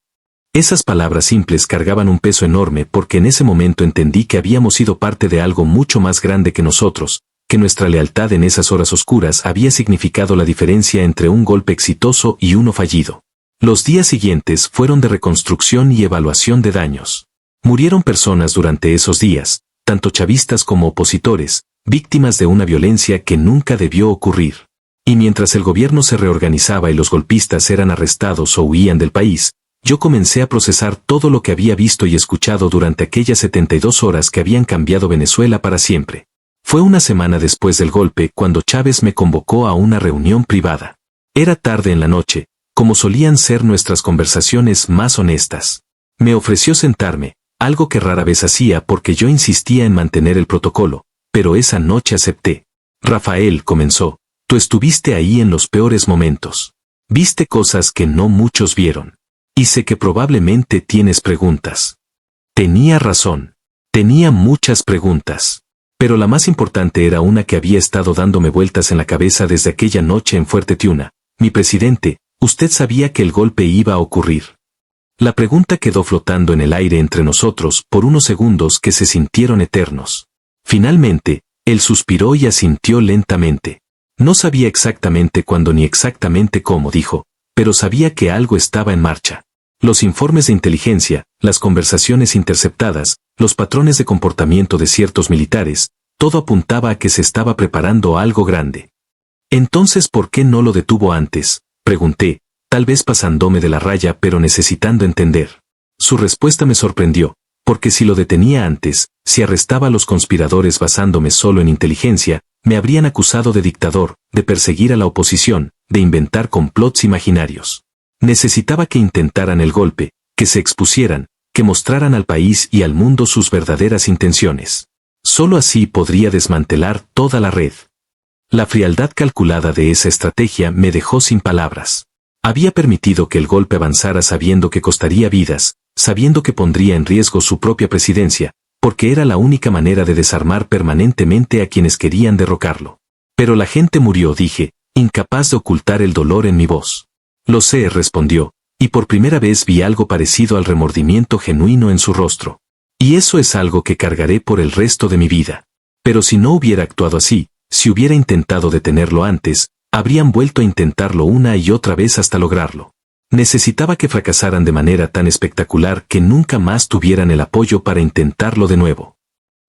Esas palabras simples cargaban un peso enorme porque en ese momento entendí que habíamos sido parte de algo mucho más grande que nosotros, que nuestra lealtad en esas horas oscuras había significado la diferencia entre un golpe exitoso y uno fallido. Los días siguientes fueron de reconstrucción y evaluación de daños. Murieron personas durante esos días, tanto chavistas como opositores, víctimas de una violencia que nunca debió ocurrir. Y mientras el gobierno se reorganizaba y los golpistas eran arrestados o huían del país, yo comencé a procesar todo lo que había visto y escuchado durante aquellas 72 horas que habían cambiado Venezuela para siempre. Fue una semana después del golpe cuando Chávez me convocó a una reunión privada. Era tarde en la noche, como solían ser nuestras conversaciones más honestas. Me ofreció sentarme, algo que rara vez hacía porque yo insistía en mantener el protocolo, pero esa noche acepté. «Rafael», comenzó, «tú estuviste ahí en los peores momentos. Viste cosas que no muchos vieron. Y sé que probablemente tienes preguntas». Tenía razón. Tenía muchas preguntas. Pero la más importante era una que había estado dándome vueltas en la cabeza desde aquella noche en Fuerte Tiuna. «Mi presidente, usted sabía que el golpe iba a ocurrir». La pregunta quedó flotando en el aire entre nosotros por unos segundos que se sintieron eternos. Finalmente, él suspiró y asintió lentamente. No sabía exactamente cuándo ni exactamente cómo, dijo, pero sabía que algo estaba en marcha. Los informes de inteligencia, las conversaciones interceptadas, los patrones de comportamiento de ciertos militares, todo apuntaba a que se estaba preparando algo grande. «Entonces, ¿por qué no lo detuvo antes?», pregunté, tal vez pasándome de la raya pero necesitando entender. Su respuesta me sorprendió, porque si lo detenía antes, si arrestaba a los conspiradores basándome solo en inteligencia, me habrían acusado de dictador, de perseguir a la oposición, de inventar complots imaginarios. Necesitaba que intentaran el golpe, que se expusieran, que mostraran al país y al mundo sus verdaderas intenciones. Solo así podría desmantelar toda la red. La frialdad calculada de esa estrategia me dejó sin palabras. Había permitido que el golpe avanzara sabiendo que costaría vidas, sabiendo que pondría en riesgo su propia presidencia, porque era la única manera de desarmar permanentemente a quienes querían derrocarlo. Pero la gente murió, dije, incapaz de ocultar el dolor en mi voz. «Lo sé», respondió, y por primera vez vi algo parecido al remordimiento genuino en su rostro. «Y eso es algo que cargaré por el resto de mi vida. Pero si no hubiera actuado así, si hubiera intentado detenerlo antes, habrían vuelto a intentarlo una y otra vez hasta lograrlo. Necesitaba que fracasaran de manera tan espectacular que nunca más tuvieran el apoyo para intentarlo de nuevo».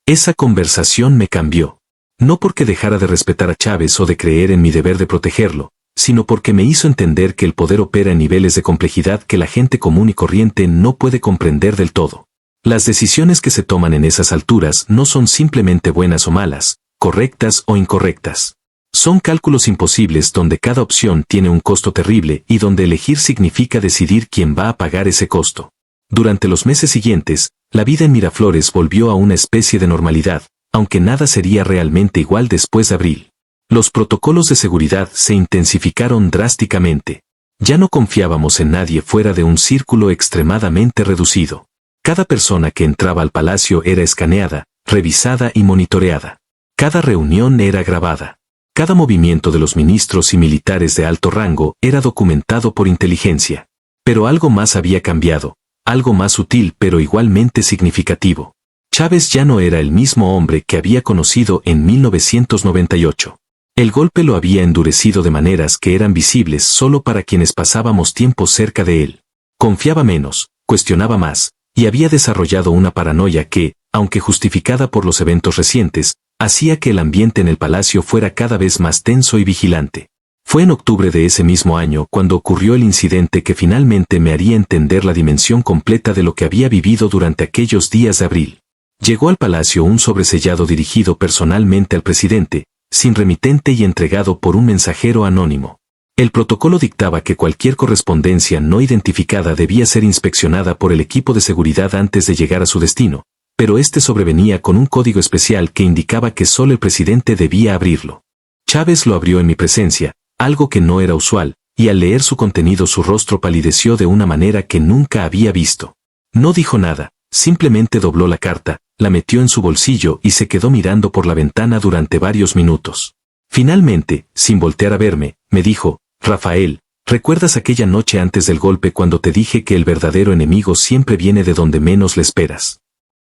Esa conversación me cambió. No porque dejara de respetar a Chávez o de creer en mi deber de protegerlo, sino porque me hizo entender que el poder opera en niveles de complejidad que la gente común y corriente no puede comprender del todo. Las decisiones que se toman en esas alturas no son simplemente buenas o malas, correctas o incorrectas. Son cálculos imposibles donde cada opción tiene un costo terrible y donde elegir significa decidir quién va a pagar ese costo. Durante los meses siguientes, la vida en Miraflores volvió a una especie de normalidad, aunque nada sería realmente igual después de abril. Los protocolos de seguridad se intensificaron drásticamente. Ya no confiábamos en nadie fuera de un círculo extremadamente reducido. Cada persona que entraba al palacio era escaneada, revisada y monitoreada. Cada reunión era grabada. Cada movimiento de los ministros y militares de alto rango era documentado por inteligencia. Pero algo más había cambiado, algo más sutil pero igualmente significativo. Chávez ya no era el mismo hombre que había conocido en 1998. El golpe lo había endurecido de maneras que eran visibles solo para quienes pasábamos tiempo cerca de él. Confiaba menos, cuestionaba más, y había desarrollado una paranoia que, aunque justificada por los eventos recientes, hacía que el ambiente en el palacio fuera cada vez más tenso y vigilante. Fue en octubre de ese mismo año cuando ocurrió el incidente que finalmente me haría entender la dimensión completa de lo que había vivido durante aquellos días de abril. Llegó al palacio un sobresellado dirigido personalmente al presidente, sin remitente y entregado por un mensajero anónimo. El protocolo dictaba que cualquier correspondencia no identificada debía ser inspeccionada por el equipo de seguridad antes de llegar a su destino, pero este sobrevenía con un código especial que indicaba que solo el presidente debía abrirlo. Chávez lo abrió en mi presencia, algo que no era usual, y al leer su contenido su rostro palideció de una manera que nunca había visto. No dijo nada, simplemente dobló la carta, la metió en su bolsillo y se quedó mirando por la ventana durante varios minutos. Finalmente, sin voltear a verme, me dijo: Rafael, ¿recuerdas aquella noche antes del golpe cuando te dije que el verdadero enemigo siempre viene de donde menos le esperas?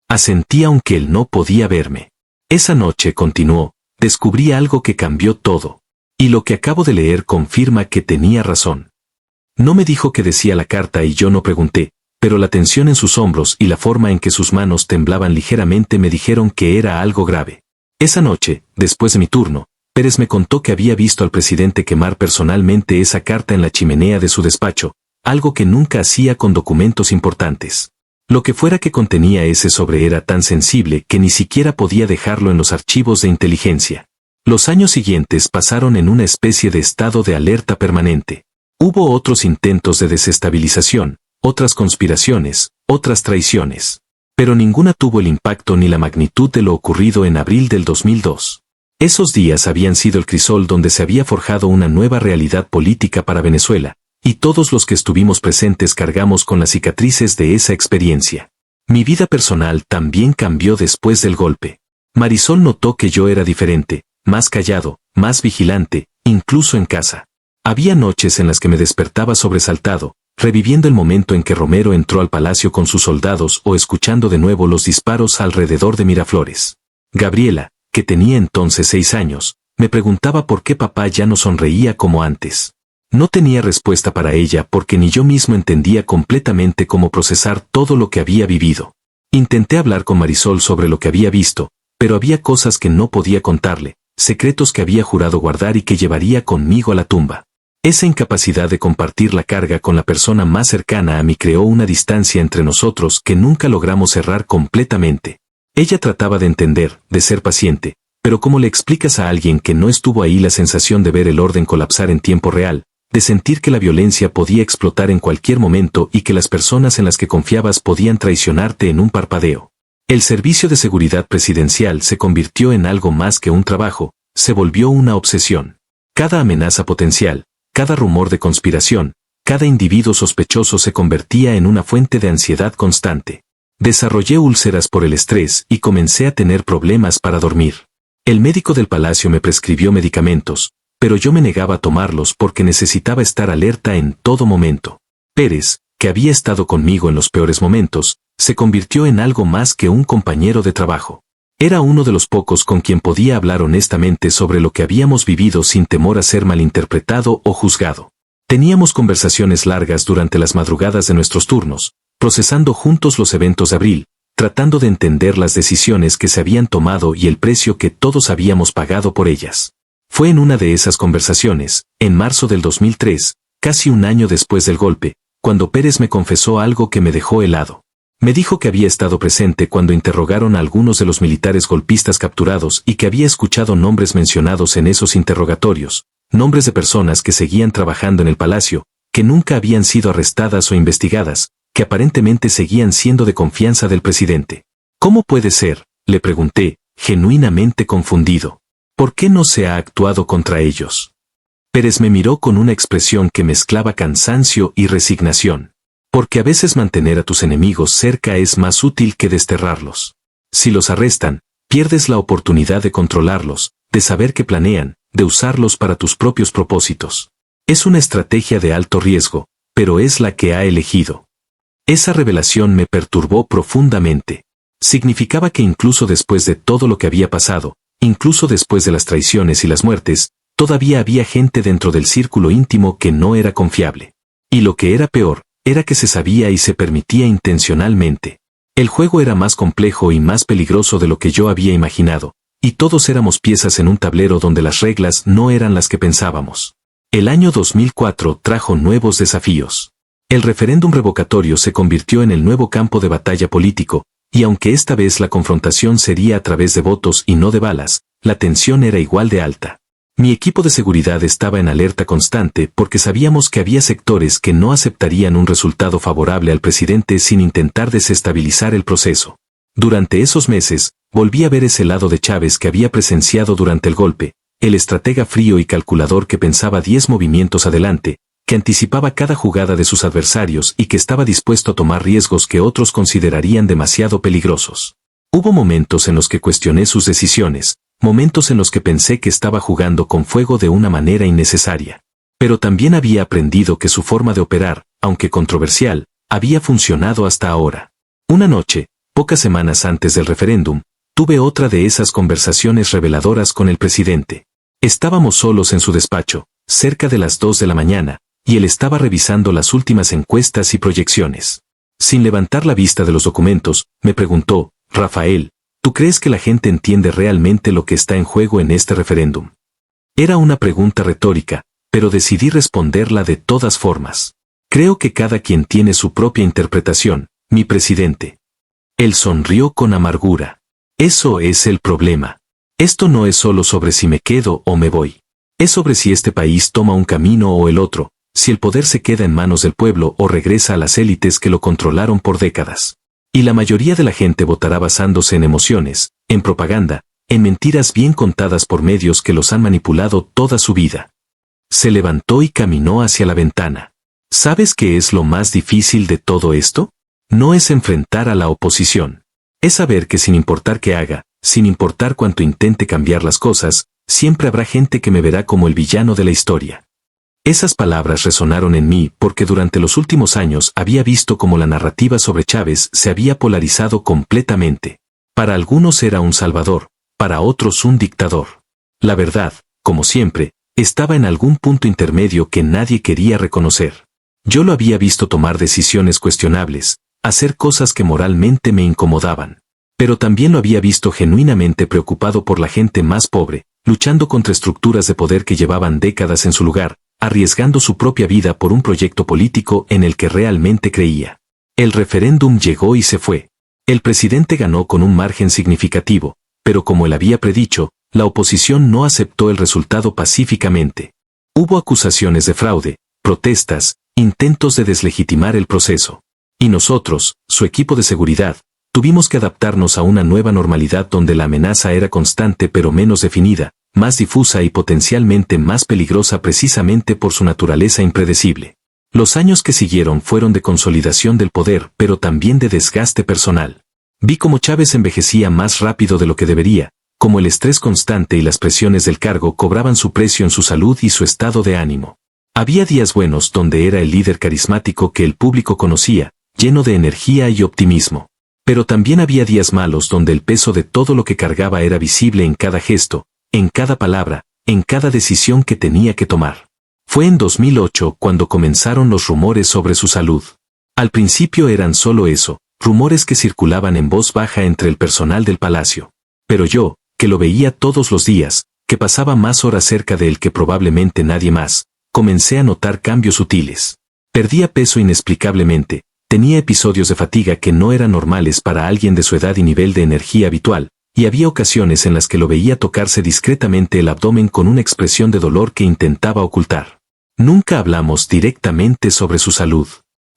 Asentí aunque él no podía verme. Esa noche, continuó, descubrí algo que cambió todo. Y lo que acabo de leer confirma que tenía razón. No me dijo qué decía la carta y yo no pregunté, pero la tensión en sus hombros y la forma en que sus manos temblaban ligeramente me dijeron que era algo grave. Esa noche, después de mi turno, Pérez me contó que había visto al presidente quemar personalmente esa carta en la chimenea de su despacho, algo que nunca hacía con documentos importantes. Lo que fuera que contenía ese sobre era tan sensible que ni siquiera podía dejarlo en los archivos de inteligencia. Los años siguientes pasaron en una especie de estado de alerta permanente. Hubo otros intentos de desestabilización, otras conspiraciones, otras traiciones. Pero ninguna tuvo el impacto ni la magnitud de lo ocurrido en abril del 2002. Esos días habían sido el crisol donde se había forjado una nueva realidad política para Venezuela, y todos los que estuvimos presentes cargamos con las cicatrices de esa experiencia. Mi vida personal también cambió después del golpe. Marisol notó que yo era diferente, más callado, más vigilante, incluso en casa. Había noches en las que me despertaba sobresaltado, reviviendo el momento en que Romero entró al palacio con sus soldados o escuchando de nuevo los disparos alrededor de Miraflores. Gabriela, que tenía entonces 6 años, me preguntaba por qué papá ya no sonreía como antes. No tenía respuesta para ella porque ni yo mismo entendía completamente cómo procesar todo lo que había vivido. Intenté hablar con Marisol sobre lo que había visto, pero había cosas que no podía contarle, secretos que había jurado guardar y que llevaría conmigo a la tumba. Esa incapacidad de compartir la carga con la persona más cercana a mí creó una distancia entre nosotros que nunca logramos cerrar completamente. Ella trataba de entender, de ser paciente, pero ¿cómo le explicas a alguien que no estuvo ahí la sensación de ver el orden colapsar en tiempo real, de sentir que la violencia podía explotar en cualquier momento y que las personas en las que confiabas podían traicionarte en un parpadeo? El Servicio de Seguridad Presidencial se convirtió en algo más que un trabajo, se volvió una obsesión. Cada amenaza potencial, cada rumor de conspiración, cada individuo sospechoso se convertía en una fuente de ansiedad constante. Desarrollé úlceras por el estrés y comencé a tener problemas para dormir. El médico del palacio me prescribió medicamentos, pero yo me negaba a tomarlos porque necesitaba estar alerta en todo momento. Pérez, que había estado conmigo en los peores momentos, se convirtió en algo más que un compañero de trabajo. Era uno de los pocos con quien podía hablar honestamente sobre lo que habíamos vivido sin temor a ser malinterpretado o juzgado. Teníamos conversaciones largas durante las madrugadas de nuestros turnos, procesando juntos los eventos de abril, tratando de entender las decisiones que se habían tomado y el precio que todos habíamos pagado por ellas. Fue en una de esas conversaciones, en marzo del 2003, casi un año después del golpe, cuando Pérez me confesó algo que me dejó helado. Me dijo que había estado presente cuando interrogaron a algunos de los militares golpistas capturados y que había escuchado nombres mencionados en esos interrogatorios, nombres de personas que seguían trabajando en el palacio, que nunca habían sido arrestadas o investigadas, que aparentemente seguían siendo de confianza del presidente. ¿Cómo puede ser?, le pregunté, genuinamente confundido. ¿Por qué no se ha actuado contra ellos? Pérez me miró con una expresión que mezclaba cansancio y resignación. Porque a veces mantener a tus enemigos cerca es más útil que desterrarlos. Si los arrestan, pierdes la oportunidad de controlarlos, de saber qué planean, de usarlos para tus propios propósitos. Es una estrategia de alto riesgo, pero es la que ha elegido. Esa revelación me perturbó profundamente. Significaba que incluso después de todo lo que había pasado, incluso después de las traiciones y las muertes, todavía había gente dentro del círculo íntimo que no era confiable. Y lo que era peor, era que se sabía y se permitía intencionalmente. El juego era más complejo y más peligroso de lo que yo había imaginado, y todos éramos piezas en un tablero donde las reglas no eran las que pensábamos. El año 2004 trajo nuevos desafíos. El referéndum revocatorio se convirtió en el nuevo campo de batalla político, y aunque esta vez la confrontación sería a través de votos y no de balas, la tensión era igual de alta. Mi equipo de seguridad estaba en alerta constante porque sabíamos que había sectores que no aceptarían un resultado favorable al presidente sin intentar desestabilizar el proceso. Durante esos meses, volví a ver ese lado de Chávez que había presenciado durante el golpe, el estratega frío y calculador que pensaba 10 movimientos adelante, que anticipaba cada jugada de sus adversarios y que estaba dispuesto a tomar riesgos que otros considerarían demasiado peligrosos. Hubo momentos en los que cuestioné sus decisiones, momentos en los que pensé que estaba jugando con fuego de una manera innecesaria. Pero también había aprendido que su forma de operar, aunque controversial, había funcionado hasta ahora. Una noche, pocas semanas antes del referéndum, tuve otra de esas conversaciones reveladoras con el presidente. Estábamos solos en su despacho, cerca de las 2 de la mañana, y él estaba revisando las últimas encuestas y proyecciones. Sin levantar la vista de los documentos, me preguntó, Rafael, ¿tú crees que la gente entiende realmente lo que está en juego en este referéndum? Era una pregunta retórica, pero decidí responderla de todas formas. Creo que cada quien tiene su propia interpretación, mi presidente. Él sonrió con amargura. Eso es el problema. Esto no es solo sobre si me quedo o me voy. Es sobre si este país toma un camino o el otro, si el poder se queda en manos del pueblo o regresa a las élites que lo controlaron por décadas. Y la mayoría de la gente votará basándose en emociones, en propaganda, en mentiras bien contadas por medios que los han manipulado toda su vida. Se levantó y caminó hacia la ventana. ¿Sabes qué es lo más difícil de todo esto? No es enfrentar a la oposición. Es saber que sin importar qué haga, sin importar cuánto intente cambiar las cosas, siempre habrá gente que me verá como el villano de la historia. Esas palabras resonaron en mí porque durante los últimos años había visto cómo la narrativa sobre Chávez se había polarizado completamente. Para algunos era un salvador, para otros un dictador. La verdad, como siempre, estaba en algún punto intermedio que nadie quería reconocer. Yo lo había visto tomar decisiones cuestionables, hacer cosas que moralmente me incomodaban. Pero también lo había visto genuinamente preocupado por la gente más pobre, luchando contra estructuras de poder que llevaban décadas en su lugar, arriesgando su propia vida por un proyecto político en el que realmente creía. El referéndum llegó y se fue. El presidente ganó con un margen significativo, pero como él había predicho, la oposición no aceptó el resultado pacíficamente. Hubo acusaciones de fraude, protestas, intentos de deslegitimar el proceso. Y nosotros, su equipo de seguridad, tuvimos que adaptarnos a una nueva normalidad donde la amenaza era constante pero menos definida, más difusa y potencialmente más peligrosa precisamente por su naturaleza impredecible. Los años que siguieron fueron de consolidación del poder, pero también de desgaste personal. Vi cómo Chávez envejecía más rápido de lo que debería, cómo el estrés constante y las presiones del cargo cobraban su precio en su salud y su estado de ánimo. Había días buenos donde era el líder carismático que el público conocía, lleno de energía y optimismo. Pero también había días malos donde el peso de todo lo que cargaba era visible en cada gesto, en cada palabra, en cada decisión que tenía que tomar. Fue en 2008 cuando comenzaron los rumores sobre su salud. Al principio eran solo eso, rumores que circulaban en voz baja entre el personal del palacio. Pero yo, que lo veía todos los días, que pasaba más horas cerca de él que probablemente nadie más, comencé a notar cambios sutiles. Perdía peso inexplicablemente, tenía episodios de fatiga que no eran normales para alguien de su edad y nivel de energía habitual, y había ocasiones en las que lo veía tocarse discretamente el abdomen con una expresión de dolor que intentaba ocultar. Nunca hablamos directamente sobre su salud.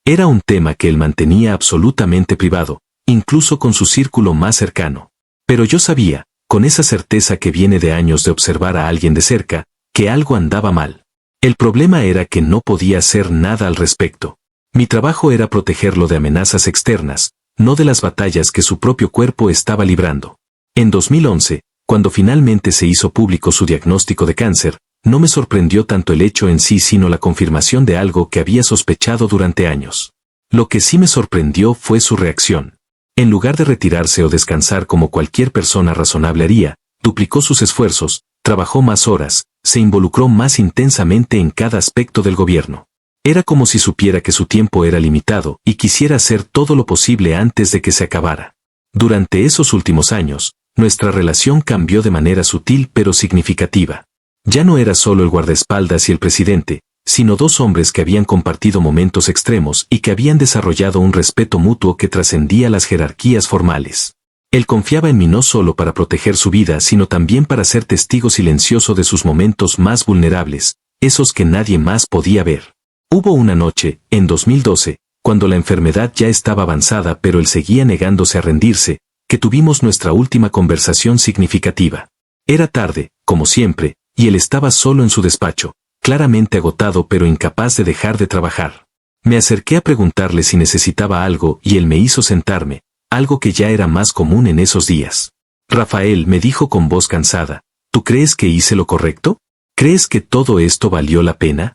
Era un tema que él mantenía absolutamente privado, incluso con su círculo más cercano. Pero yo sabía, con esa certeza que viene de años de observar a alguien de cerca, que algo andaba mal. El problema era que no podía hacer nada al respecto. Mi trabajo era protegerlo de amenazas externas, no de las batallas que su propio cuerpo estaba librando. En 2011, cuando finalmente se hizo público su diagnóstico de cáncer, no me sorprendió tanto el hecho en sí sino la confirmación de algo que había sospechado durante años. Lo que sí me sorprendió fue su reacción. En lugar de retirarse o descansar como cualquier persona razonable haría, duplicó sus esfuerzos, trabajó más horas, se involucró más intensamente en cada aspecto del gobierno. Era como si supiera que su tiempo era limitado y quisiera hacer todo lo posible antes de que se acabara. Durante esos últimos años, nuestra relación cambió de manera sutil pero significativa. Ya no era solo el guardaespaldas y el presidente, sino dos hombres que habían compartido momentos extremos y que habían desarrollado un respeto mutuo que trascendía las jerarquías formales. Él confiaba en mí no solo para proteger su vida, sino también para ser testigo silencioso de sus momentos más vulnerables, esos que nadie más podía ver. Hubo una noche, en 2012, cuando la enfermedad ya estaba avanzada pero él seguía negándose a rendirse, que tuvimos nuestra última conversación significativa. Era tarde, como siempre, y él estaba solo en su despacho, claramente agotado pero incapaz de dejar de trabajar. Me acerqué a preguntarle si necesitaba algo y él me hizo sentarme, algo que ya era más común en esos días. Rafael, me dijo con voz cansada, ¿tú crees que hice lo correcto? ¿Crees que todo esto valió la pena?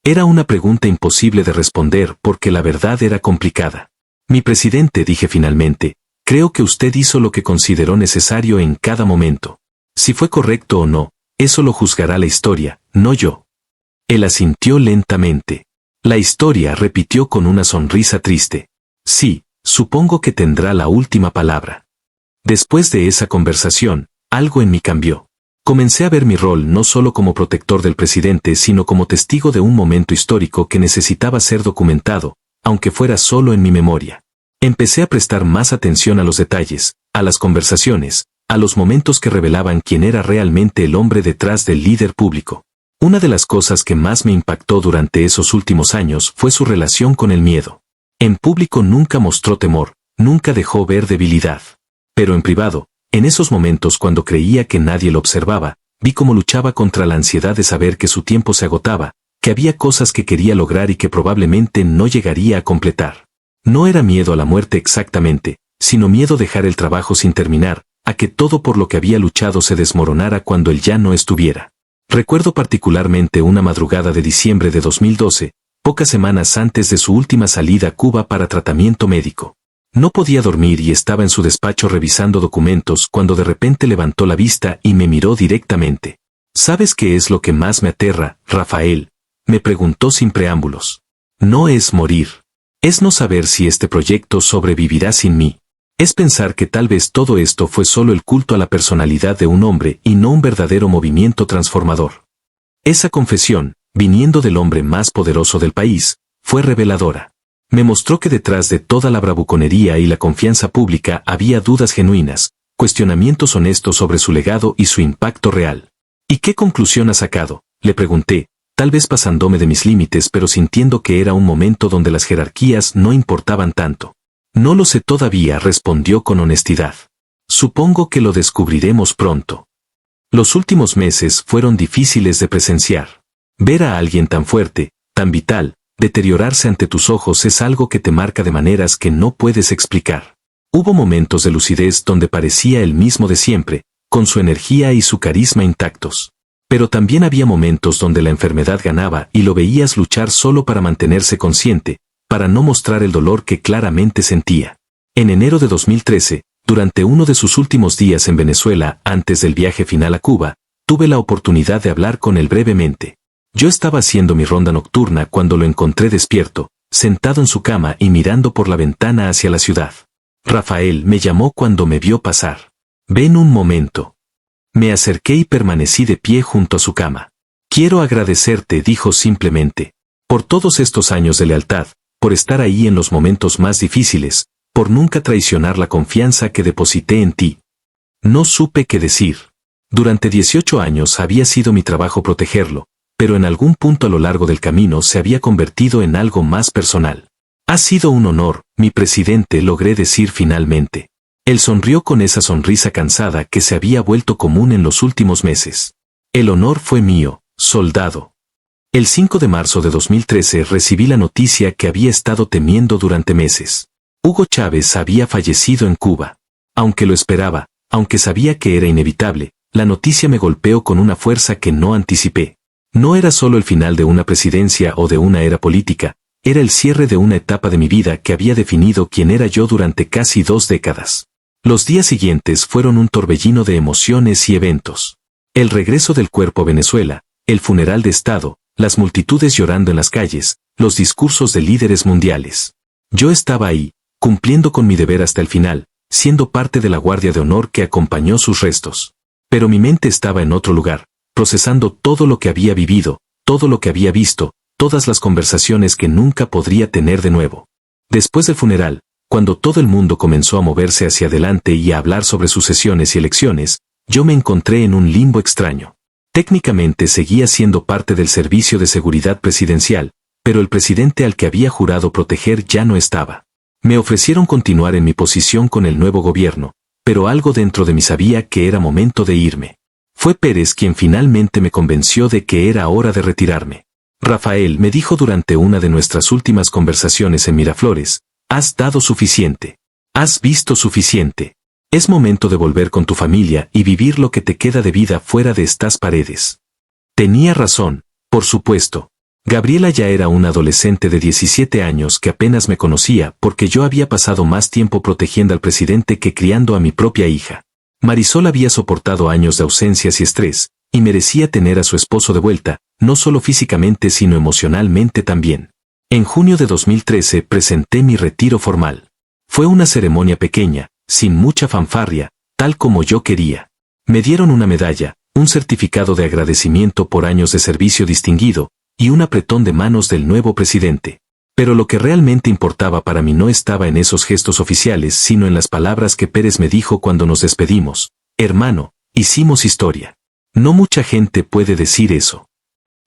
Era una pregunta imposible de responder porque la verdad era complicada. Mi presidente, dije finalmente, creo que usted hizo lo que consideró necesario en cada momento. Si fue correcto o no, eso lo juzgará la historia, no yo. Él asintió lentamente. La historia, repitió con una sonrisa triste. Sí, supongo que tendrá la última palabra. Después de esa conversación, algo en mí cambió. Comencé a ver mi rol no solo como protector del presidente, sino como testigo de un momento histórico que necesitaba ser documentado, aunque fuera solo en mi memoria. Empecé a prestar más atención a los detalles, a las conversaciones, a los momentos que revelaban quién era realmente el hombre detrás del líder público. Una de las cosas que más me impactó durante esos últimos años fue su relación con el miedo. En público nunca mostró temor, nunca dejó ver debilidad. Pero en privado, en esos momentos cuando creía que nadie lo observaba, vi cómo luchaba contra la ansiedad de saber que su tiempo se agotaba, que había cosas que quería lograr y que probablemente no llegaría a completar. No era miedo a la muerte exactamente, sino miedo a dejar el trabajo sin terminar, a que todo por lo que había luchado se desmoronara cuando él ya no estuviera. Recuerdo particularmente una madrugada de diciembre de 2012, pocas semanas antes de su última salida a Cuba para tratamiento médico. No podía dormir y estaba en su despacho revisando documentos cuando de repente levantó la vista y me miró directamente. ¿Sabes qué es lo que más me aterra, Rafael?, me preguntó sin preámbulos. No es morir. Es no saber si este proyecto sobrevivirá sin mí. Es pensar que tal vez todo esto fue solo el culto a la personalidad de un hombre y no un verdadero movimiento transformador. Esa confesión, viniendo del hombre más poderoso del país, fue reveladora. Me mostró que detrás de toda la bravuconería y la confianza pública había dudas genuinas, cuestionamientos honestos sobre su legado y su impacto real. ¿Y qué conclusión ha sacado?, le pregunté, tal vez pasándome de mis límites pero sintiendo que era un momento donde las jerarquías no importaban tanto. No lo sé todavía, respondió con honestidad. Supongo que lo descubriremos pronto. Los últimos meses fueron difíciles de presenciar. Ver a alguien tan fuerte, tan vital, deteriorarse ante tus ojos es algo que te marca de maneras que no puedes explicar. Hubo momentos de lucidez donde parecía el mismo de siempre, con su energía y su carisma intactos. Pero también había momentos donde la enfermedad ganaba y lo veías luchar solo para mantenerse consciente, para no mostrar el dolor que claramente sentía. En enero de 2013, durante uno de sus últimos días en Venezuela, antes del viaje final a Cuba, tuve la oportunidad de hablar con él brevemente. Yo estaba haciendo mi ronda nocturna cuando lo encontré despierto, sentado en su cama y mirando por la ventana hacia la ciudad. Rafael, me llamó cuando me vio pasar. Ven un momento. Me acerqué y permanecí de pie junto a su cama. Quiero agradecerte, dijo simplemente, por todos estos años de lealtad, por estar ahí en los momentos más difíciles, por nunca traicionar la confianza que deposité en ti. No supe qué decir. Durante 18 años había sido mi trabajo protegerlo, pero en algún punto a lo largo del camino se había convertido en algo más personal. Ha sido un honor, mi presidente, logré decir finalmente. Él sonrió con esa sonrisa cansada que se había vuelto común en los últimos meses. El honor fue mío, soldado. El 5 de marzo de 2013 recibí la noticia que había estado temiendo durante meses. Hugo Chávez había fallecido en Cuba. Aunque lo esperaba, aunque sabía que era inevitable, la noticia me golpeó con una fuerza que no anticipé. No era solo el final de una presidencia o de una era política, Era el cierre de una etapa de mi vida que había definido quién era yo durante casi 2 décadas. Los días siguientes fueron un torbellino de emociones y eventos. El regreso del cuerpo a Venezuela, el funeral de Estado, las multitudes llorando en las calles, los discursos de líderes mundiales. Yo estaba ahí, cumpliendo con mi deber hasta el final, siendo parte de la guardia de honor que acompañó sus restos. Pero mi mente estaba en otro lugar, procesando todo lo que había vivido, todo lo que había visto, todas las conversaciones que nunca podría tener de nuevo. Después del funeral, cuando todo el mundo comenzó a moverse hacia adelante y a hablar sobre sucesiones y elecciones, yo me encontré en un limbo extraño. Técnicamente seguía siendo parte del Servicio de Seguridad Presidencial, pero el presidente al que había jurado proteger ya no estaba. Me ofrecieron continuar en mi posición con el nuevo gobierno, pero algo dentro de mí sabía que era momento de irme. Fue Pérez quien finalmente me convenció de que era hora de retirarme. Rafael, me dijo durante una de nuestras últimas conversaciones en Miraflores, has dado suficiente. Has visto suficiente. Es momento de volver con tu familia y vivir lo que te queda de vida fuera de estas paredes. Tenía razón, por supuesto. Gabriela ya era una adolescente de 17 años que apenas me conocía porque yo había pasado más tiempo protegiendo al presidente que criando a mi propia hija. Marisol había soportado años de ausencias y estrés, y merecía tener a su esposo de vuelta, no solo físicamente sino emocionalmente también. En junio de 2013 presenté mi retiro formal. Fue una ceremonia pequeña, sin mucha fanfarria, tal como yo quería. Me dieron una medalla, un certificado de agradecimiento por años de servicio distinguido, y un apretón de manos del nuevo presidente. Pero lo que realmente importaba para mí no estaba en esos gestos oficiales sino en las palabras que Pérez me dijo cuando nos despedimos. Hermano, hicimos historia. No mucha gente puede decir eso.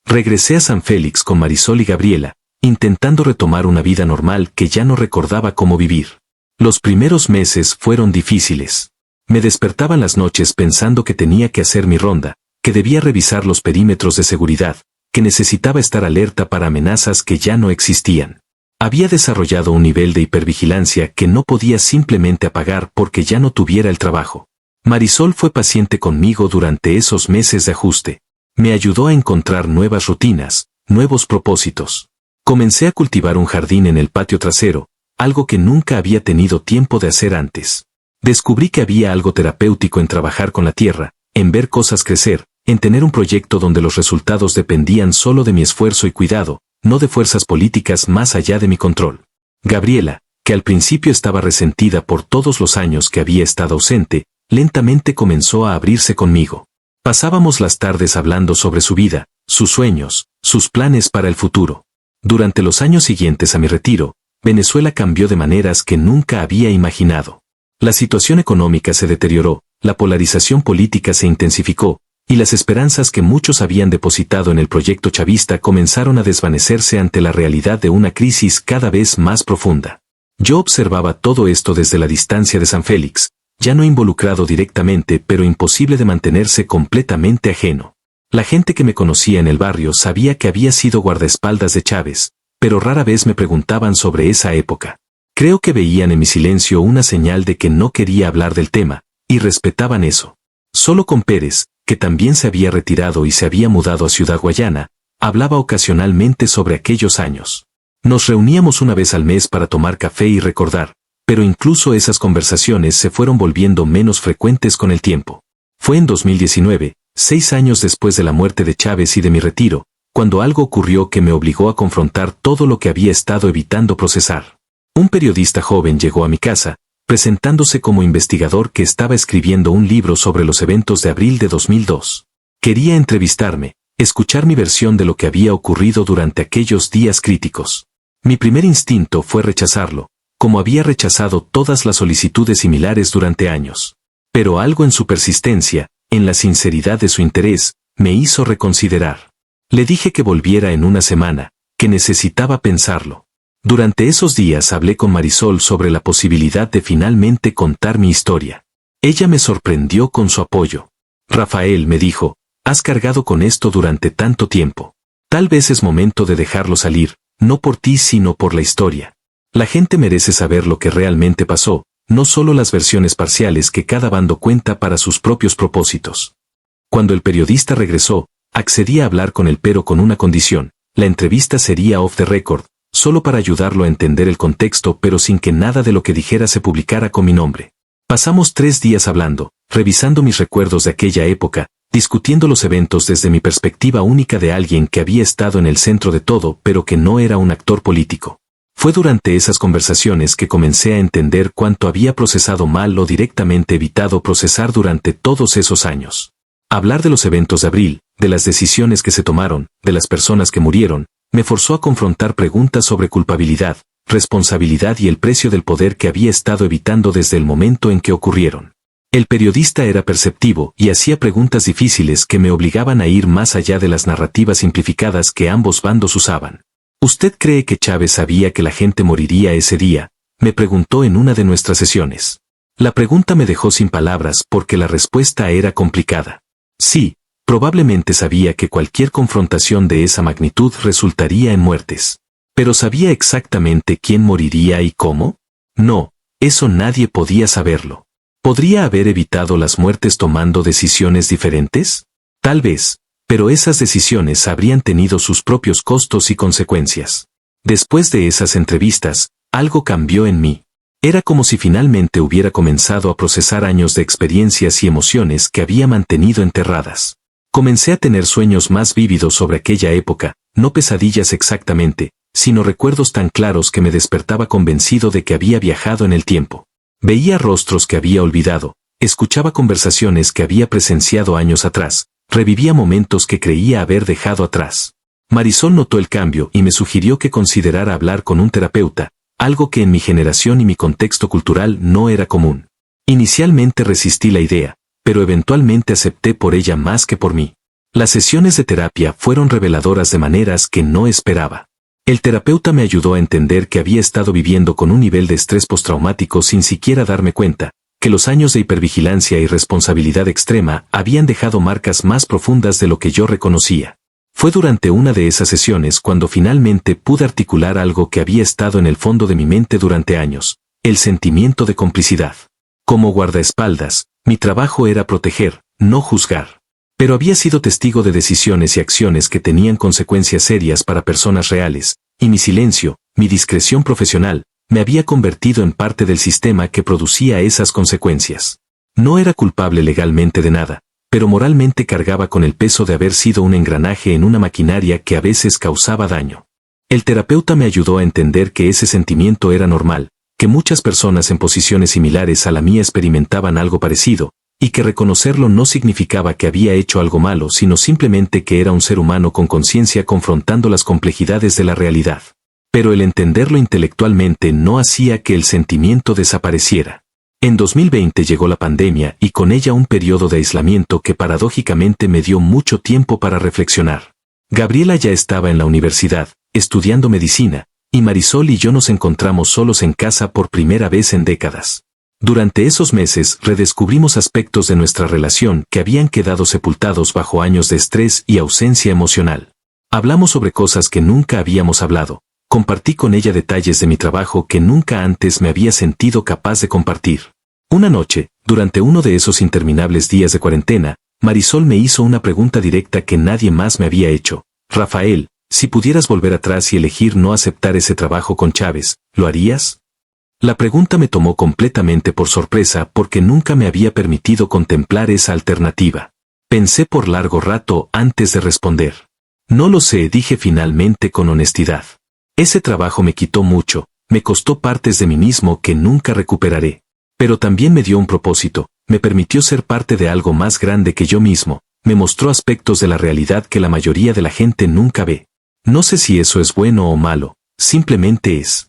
Regresé a San Félix con Marisol y Gabriela, intentando retomar una vida normal que ya no recordaba cómo vivir. Los primeros meses fueron difíciles. Me despertaba las noches pensando que tenía que hacer mi ronda, que debía revisar los perímetros de seguridad, que necesitaba estar alerta para amenazas que ya no existían. Había desarrollado un nivel de hipervigilancia que no podía simplemente apagar porque ya no tuviera el trabajo. Marisol fue paciente conmigo durante esos meses de ajuste. Me ayudó a encontrar nuevas rutinas, nuevos propósitos. Comencé a cultivar un jardín en el patio trasero, algo que nunca había tenido tiempo de hacer antes. Descubrí que había algo terapéutico en trabajar con la tierra, en ver cosas crecer, en tener un proyecto donde los resultados dependían solo de mi esfuerzo y cuidado, no de fuerzas políticas más allá de mi control. Gabriela, que al principio estaba resentida por todos los años que había estado ausente, lentamente comenzó a abrirse conmigo. Pasábamos las tardes hablando sobre su vida, sus sueños, sus planes para el futuro. Durante los años siguientes a mi retiro, Venezuela cambió de maneras que nunca había imaginado. La situación económica se deterioró, la polarización política se intensificó, y las esperanzas que muchos habían depositado en el proyecto chavista comenzaron a desvanecerse ante la realidad de una crisis cada vez más profunda. Yo observaba todo esto desde la distancia de San Félix, ya no involucrado directamente pero imposible de mantenerse completamente ajeno. La gente que me conocía en el barrio sabía que había sido guardaespaldas de Chávez, pero rara vez me preguntaban sobre esa época. Creo que veían en mi silencio una señal de que no quería hablar del tema, y respetaban eso. Solo con Pérez, que también se había retirado y se había mudado a Ciudad Guayana, hablaba ocasionalmente sobre aquellos años. Nos reuníamos una vez al mes para tomar café y recordar, pero incluso esas conversaciones se fueron volviendo menos frecuentes con el tiempo. Fue en 2019, 6 años después de la muerte de Chávez y de mi retiro, cuando algo ocurrió que me obligó a confrontar todo lo que había estado evitando procesar. Un periodista joven llegó a mi casa, presentándose como investigador que estaba escribiendo un libro sobre los eventos de abril de 2002. Quería entrevistarme, escuchar mi versión de lo que había ocurrido durante aquellos días críticos. Mi primer instinto fue rechazarlo, como había rechazado todas las solicitudes similares durante años. Pero algo en su persistencia, en la sinceridad de su interés, me hizo reconsiderar. Le dije que volviera en una semana, que necesitaba pensarlo. Durante esos días hablé con Marisol sobre la posibilidad de finalmente contar mi historia. Ella me sorprendió con su apoyo. Rafael, me dijo, has cargado con esto durante tanto tiempo. Tal vez es momento de dejarlo salir, no por ti sino por la historia. La gente merece saber lo que realmente pasó, no solo las versiones parciales que cada bando cuenta para sus propios propósitos. Cuando el periodista regresó, accedí a hablar con él pero con una condición, la entrevista sería off the record, solo para ayudarlo a entender el contexto, pero sin que nada de lo que dijera se publicara con mi nombre. Pasamos 3 días hablando, revisando mis recuerdos de aquella época, discutiendo los eventos desde mi perspectiva única de alguien que había estado en el centro de todo, pero que no era un actor político. Fue durante esas conversaciones que comencé a entender cuánto había procesado mal o directamente evitado procesar durante todos esos años. Hablar de los eventos de abril, de las decisiones que se tomaron, de las personas que murieron, me forzó a confrontar preguntas sobre culpabilidad, responsabilidad y el precio del poder que había estado evitando desde el momento en que ocurrieron. El periodista era perceptivo y hacía preguntas difíciles que me obligaban a ir más allá de las narrativas simplificadas que ambos bandos usaban. ¿Usted cree que Chávez sabía que la gente moriría ese día?, me preguntó en una de nuestras sesiones. La pregunta me dejó sin palabras porque la respuesta era complicada. Sí, probablemente sabía que cualquier confrontación de esa magnitud resultaría en muertes. ¿Pero sabía exactamente quién moriría y cómo? No, eso nadie podía saberlo. ¿Podría haber evitado las muertes tomando decisiones diferentes? Tal vez, pero esas decisiones habrían tenido sus propios costos y consecuencias. Después de esas entrevistas, algo cambió en mí. Era como si finalmente hubiera comenzado a procesar años de experiencias y emociones que había mantenido enterradas. Comencé a tener sueños más vívidos sobre aquella época, no pesadillas exactamente, sino recuerdos tan claros que me despertaba convencido de que había viajado en el tiempo. Veía rostros que había olvidado, escuchaba conversaciones que había presenciado años atrás, revivía momentos que creía haber dejado atrás. Marisol notó el cambio y me sugirió que considerara hablar con un terapeuta, algo que en mi generación y mi contexto cultural no era común. Inicialmente resistí la idea, pero eventualmente acepté por ella más que por mí. Las sesiones de terapia fueron reveladoras de maneras que no esperaba. El terapeuta me ayudó a entender que había estado viviendo con un nivel de estrés postraumático sin siquiera darme cuenta, que los años de hipervigilancia y responsabilidad extrema habían dejado marcas más profundas de lo que yo reconocía. Fue durante una de esas sesiones cuando finalmente pude articular algo que había estado en el fondo de mi mente durante años, el sentimiento de complicidad. Como guardaespaldas, mi trabajo era proteger, no juzgar. Pero había sido testigo de decisiones y acciones que tenían consecuencias serias para personas reales, y mi silencio, mi discreción profesional, me había convertido en parte del sistema que producía esas consecuencias. No era culpable legalmente de nada, pero moralmente cargaba con el peso de haber sido un engranaje en una maquinaria que a veces causaba daño. El terapeuta me ayudó a entender que ese sentimiento era normal, que muchas personas en posiciones similares a la mía experimentaban algo parecido, y que reconocerlo no significaba que había hecho algo malo, sino simplemente que era un ser humano con conciencia confrontando las complejidades de la realidad. Pero el entenderlo intelectualmente no hacía que el sentimiento desapareciera. En 2020 llegó la pandemia y con ella un periodo de aislamiento que paradójicamente me dio mucho tiempo para reflexionar. Gabriela ya estaba en la universidad, estudiando medicina, y Marisol y yo nos encontramos solos en casa por primera vez en décadas. Durante esos meses redescubrimos aspectos de nuestra relación que habían quedado sepultados bajo años de estrés y ausencia emocional. Hablamos sobre cosas que nunca habíamos hablado. Compartí con ella detalles de mi trabajo que nunca antes me había sentido capaz de compartir. Una noche, durante uno de esos interminables días de cuarentena, Marisol me hizo una pregunta directa que nadie más me había hecho. Rafael, si pudieras volver atrás y elegir no aceptar ese trabajo con Chávez, ¿lo harías? La pregunta me tomó completamente por sorpresa porque nunca me había permitido contemplar esa alternativa. Pensé por largo rato antes de responder. No lo sé, dije finalmente con honestidad. Ese trabajo me quitó mucho, me costó partes de mí mismo que nunca recuperaré. Pero también me dio un propósito, me permitió ser parte de algo más grande que yo mismo, me mostró aspectos de la realidad que la mayoría de la gente nunca ve. No sé si eso es bueno o malo, simplemente es.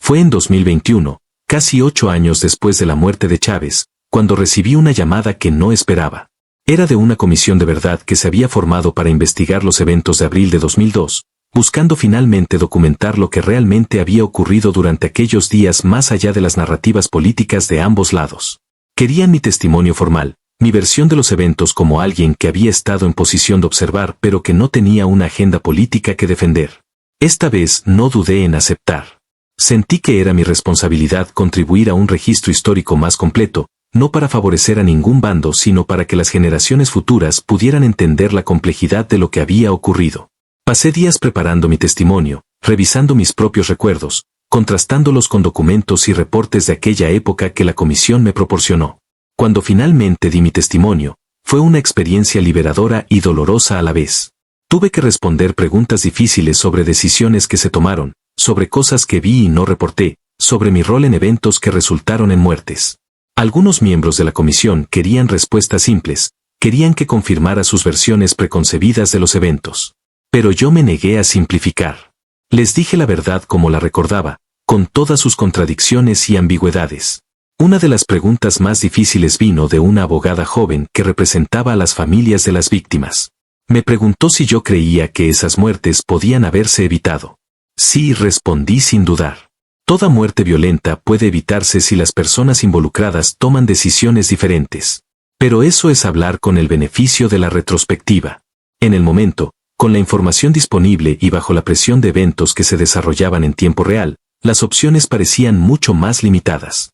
Fue en 2021, casi 8 años después de la muerte de Chávez, cuando recibí una llamada que no esperaba. Era de una comisión de verdad que se había formado para investigar los eventos de abril de 2002, buscando finalmente documentar lo que realmente había ocurrido durante aquellos días más allá de las narrativas políticas de ambos lados. Querían mi testimonio formal, mi versión de los eventos como alguien que había estado en posición de observar pero que no tenía una agenda política que defender. Esta vez no dudé en aceptar. Sentí que era mi responsabilidad contribuir a un registro histórico más completo, no para favorecer a ningún bando sino para que las generaciones futuras pudieran entender la complejidad de lo que había ocurrido. Pasé días preparando mi testimonio, revisando mis propios recuerdos, contrastándolos con documentos y reportes de aquella época que la comisión me proporcionó. Cuando finalmente di mi testimonio, fue una experiencia liberadora y dolorosa a la vez. Tuve que responder preguntas difíciles sobre decisiones que se tomaron, sobre cosas que vi y no reporté, sobre mi rol en eventos que resultaron en muertes. Algunos miembros de la comisión querían respuestas simples, querían que confirmara sus versiones preconcebidas de los eventos. Pero yo me negué a simplificar. Les dije la verdad como la recordaba, con todas sus contradicciones y ambigüedades. Una de las preguntas más difíciles vino de una abogada joven que representaba a las familias de las víctimas. Me preguntó si yo creía que esas muertes podían haberse evitado. Sí, respondí sin dudar. Toda muerte violenta puede evitarse si las personas involucradas toman decisiones diferentes. Pero eso es hablar con el beneficio de la retrospectiva. En el momento, con la información disponible y bajo la presión de eventos que se desarrollaban en tiempo real, las opciones parecían mucho más limitadas.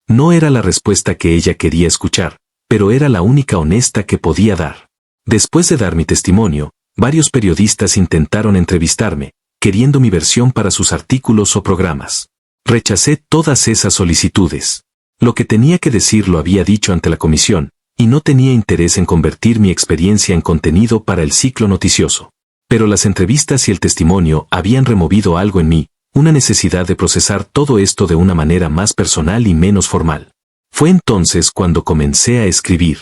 No era la respuesta que ella quería escuchar, pero era la única honesta que podía dar. Después de dar mi testimonio, varios periodistas intentaron entrevistarme, queriendo mi versión para sus artículos o programas. Rechacé todas esas solicitudes. Lo que tenía que decir lo había dicho ante la comisión, y no tenía interés en convertir mi experiencia en contenido para el ciclo noticioso. Pero las entrevistas y el testimonio habían removido algo en mí, una necesidad de procesar todo esto de una manera más personal y menos formal. Fue entonces cuando comencé a escribir.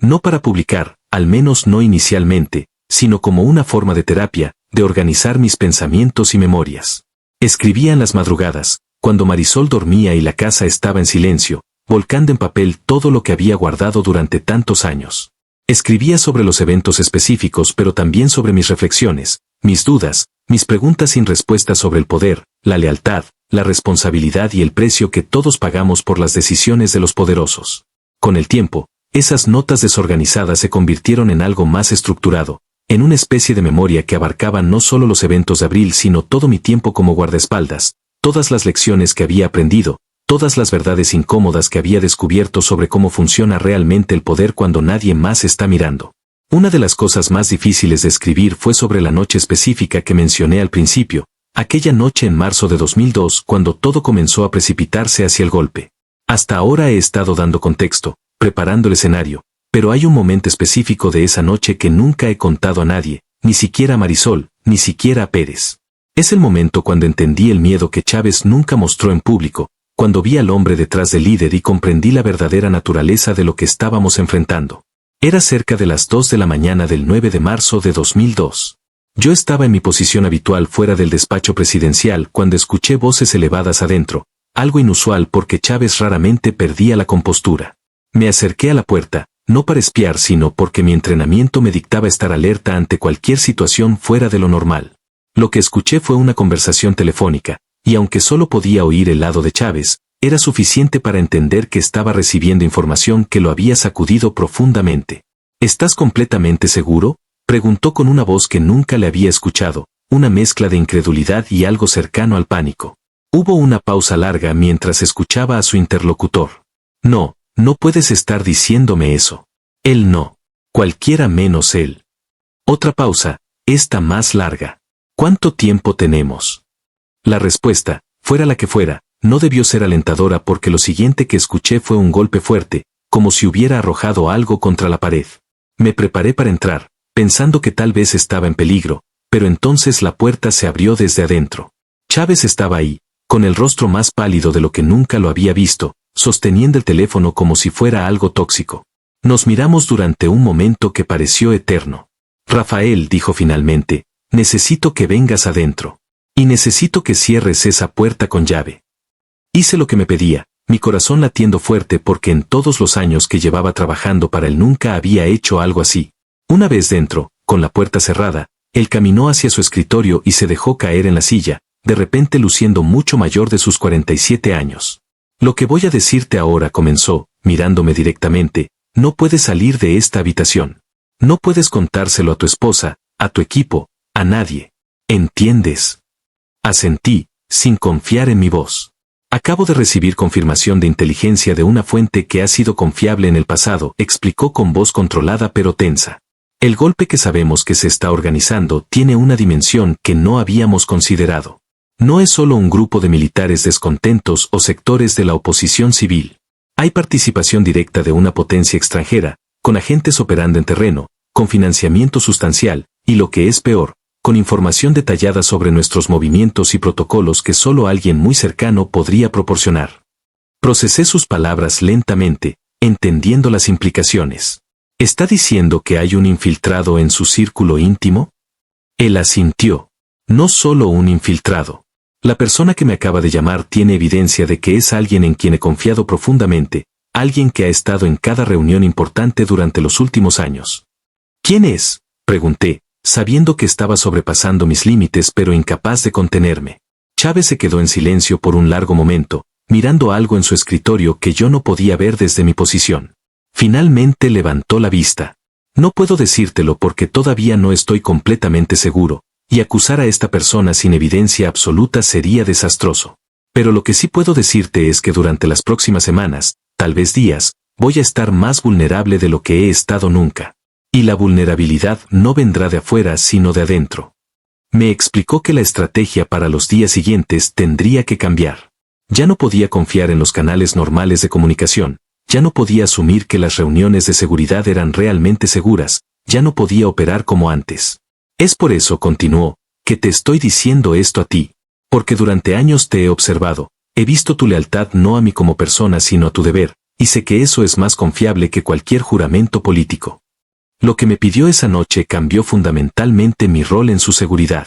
No para publicar, al menos no inicialmente, sino como una forma de terapia, de organizar mis pensamientos y memorias. Escribía en las madrugadas, cuando Marisol dormía y la casa estaba en silencio, volcando en papel todo lo que había guardado durante tantos años. Escribía sobre los eventos específicos pero también sobre mis reflexiones, mis dudas, mis preguntas sin respuesta sobre el poder, la lealtad, la responsabilidad y el precio que todos pagamos por las decisiones de los poderosos. Con el tiempo, esas notas desorganizadas se convirtieron en algo más estructurado, en una especie de memoria que abarcaba no solo los eventos de abril sino todo mi tiempo como guardaespaldas, todas las lecciones que había aprendido, todas las verdades incómodas que había descubierto sobre cómo funciona realmente el poder cuando nadie más está mirando. Una de las cosas más difíciles de escribir fue sobre la noche específica que mencioné al principio, aquella noche en marzo de 2002 cuando todo comenzó a precipitarse hacia el golpe. Hasta ahora he estado dando contexto, preparando el escenario, pero hay un momento específico de esa noche que nunca he contado a nadie, ni siquiera a Marisol, ni siquiera a Pérez. Es el momento cuando entendí el miedo que Chávez nunca mostró en público, cuando vi al hombre detrás del líder y comprendí la verdadera naturaleza de lo que estábamos enfrentando. Era cerca de las 2 de la mañana del 9 de marzo de 2002. Yo estaba en mi posición habitual fuera del despacho presidencial cuando escuché voces elevadas adentro, algo inusual porque Chávez raramente perdía la compostura. Me acerqué a la puerta, no para espiar sino porque mi entrenamiento me dictaba estar alerta ante cualquier situación fuera de lo normal. Lo que escuché fue una conversación telefónica, y aunque solo podía oír el lado de Chávez, era suficiente para entender que estaba recibiendo información que lo había sacudido profundamente. ¿Estás completamente seguro?, preguntó con una voz que nunca le había escuchado, una mezcla de incredulidad y algo cercano al pánico. Hubo una pausa larga mientras escuchaba a su interlocutor. No, no puedes estar diciéndome eso. Él no. Cualquiera menos él. Otra pausa, esta más larga. ¿Cuánto tiempo tenemos? La respuesta, fuera la que fuera, no debió ser alentadora porque lo siguiente que escuché fue un golpe fuerte, como si hubiera arrojado algo contra la pared. Me preparé para entrar, pensando que tal vez estaba en peligro, pero entonces la puerta se abrió desde adentro. Chávez estaba ahí, con el rostro más pálido de lo que nunca lo había visto, sosteniendo el teléfono como si fuera algo tóxico. Nos miramos durante un momento que pareció eterno. Rafael, dijo finalmente, necesito que vengas adentro. Y necesito que cierres esa puerta con llave. Hice lo que me pedía, mi corazón latiendo fuerte porque en todos los años que llevaba trabajando para él nunca había hecho algo así. Una vez dentro, con la puerta cerrada, él caminó hacia su escritorio y se dejó caer en la silla, de repente luciendo mucho mayor de sus 47 años. Lo que voy a decirte ahora, comenzó, mirándome directamente, no puedes salir de esta habitación. No puedes contárselo a tu esposa, a tu equipo, a nadie. ¿Entiendes? Asentí, sin confiar en mi voz. Acabo de recibir confirmación de inteligencia de una fuente que ha sido confiable en el pasado, explicó con voz controlada pero tensa. El golpe que sabemos que se está organizando tiene una dimensión que no habíamos considerado. No es solo un grupo de militares descontentos o sectores de la oposición civil. Hay participación directa de una potencia extranjera, con agentes operando en terreno, con financiamiento sustancial, y lo que es peor, con información detallada sobre nuestros movimientos y protocolos que solo alguien muy cercano podría proporcionar. Procesé sus palabras lentamente, entendiendo las implicaciones. ¿Está diciendo que hay un infiltrado en su círculo íntimo? Él asintió. No solo un infiltrado. La persona que me acaba de llamar tiene evidencia de que es alguien en quien he confiado profundamente, alguien que ha estado en cada reunión importante durante los últimos años. ¿Quién es?, pregunté, sabiendo que estaba sobrepasando mis límites pero incapaz de contenerme. Chávez se quedó en silencio por un largo momento, mirando algo en su escritorio que yo no podía ver desde mi posición. Finalmente levantó la vista. No puedo decírtelo porque todavía no estoy completamente seguro, y acusar a esta persona sin evidencia absoluta sería desastroso. Pero lo que sí puedo decirte es que durante las próximas semanas, tal vez días, voy a estar más vulnerable de lo que he estado nunca. Y la vulnerabilidad no vendrá de afuera sino de adentro. Me explicó que la estrategia para los días siguientes tendría que cambiar. Ya no podía confiar en los canales normales de comunicación. Ya no podía asumir que las reuniones de seguridad eran realmente seguras, ya no podía operar como antes. Es por eso, continuó, que te estoy diciendo esto a ti, porque durante años te he observado, he visto tu lealtad no a mí como persona sino a tu deber, y sé que eso es más confiable que cualquier juramento político. Lo que me pidió esa noche cambió fundamentalmente mi rol en su seguridad.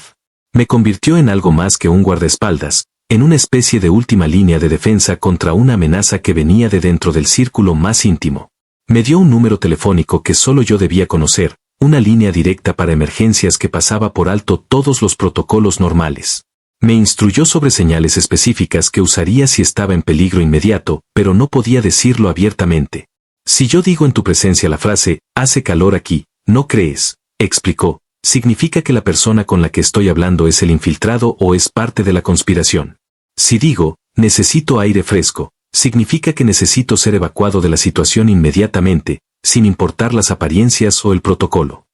Me convirtió en algo más que un guardaespaldas, en una especie de última línea de defensa contra una amenaza que venía de dentro del círculo más íntimo. Me dio un número telefónico que solo yo debía conocer, una línea directa para emergencias que pasaba por alto todos los protocolos normales. Me instruyó sobre señales específicas que usaría si estaba en peligro inmediato, pero no podía decirlo abiertamente. Si yo digo en tu presencia la frase, hace calor aquí, ¿no crees?, explicó, significa que la persona con la que estoy hablando es el infiltrado o es parte de la conspiración. Si digo, necesito aire fresco, significa que necesito ser evacuado de la situación inmediatamente, sin importar las apariencias o el protocolo.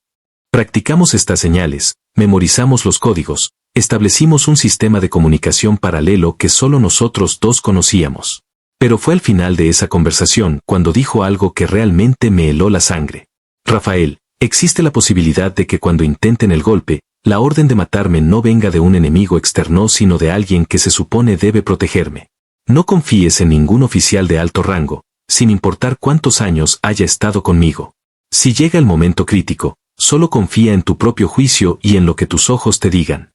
Practicamos estas señales, memorizamos los códigos, establecimos un sistema de comunicación paralelo que solo nosotros dos conocíamos. Pero fue al final de esa conversación cuando dijo algo que realmente me heló la sangre. Rafael, existe la posibilidad de que cuando intenten el golpe, la orden de matarme no venga de un enemigo externo sino de alguien que se supone debe protegerme. No confíes en ningún oficial de alto rango, sin importar cuántos años haya estado conmigo. Si llega el momento crítico, solo confía en tu propio juicio y en lo que tus ojos te digan.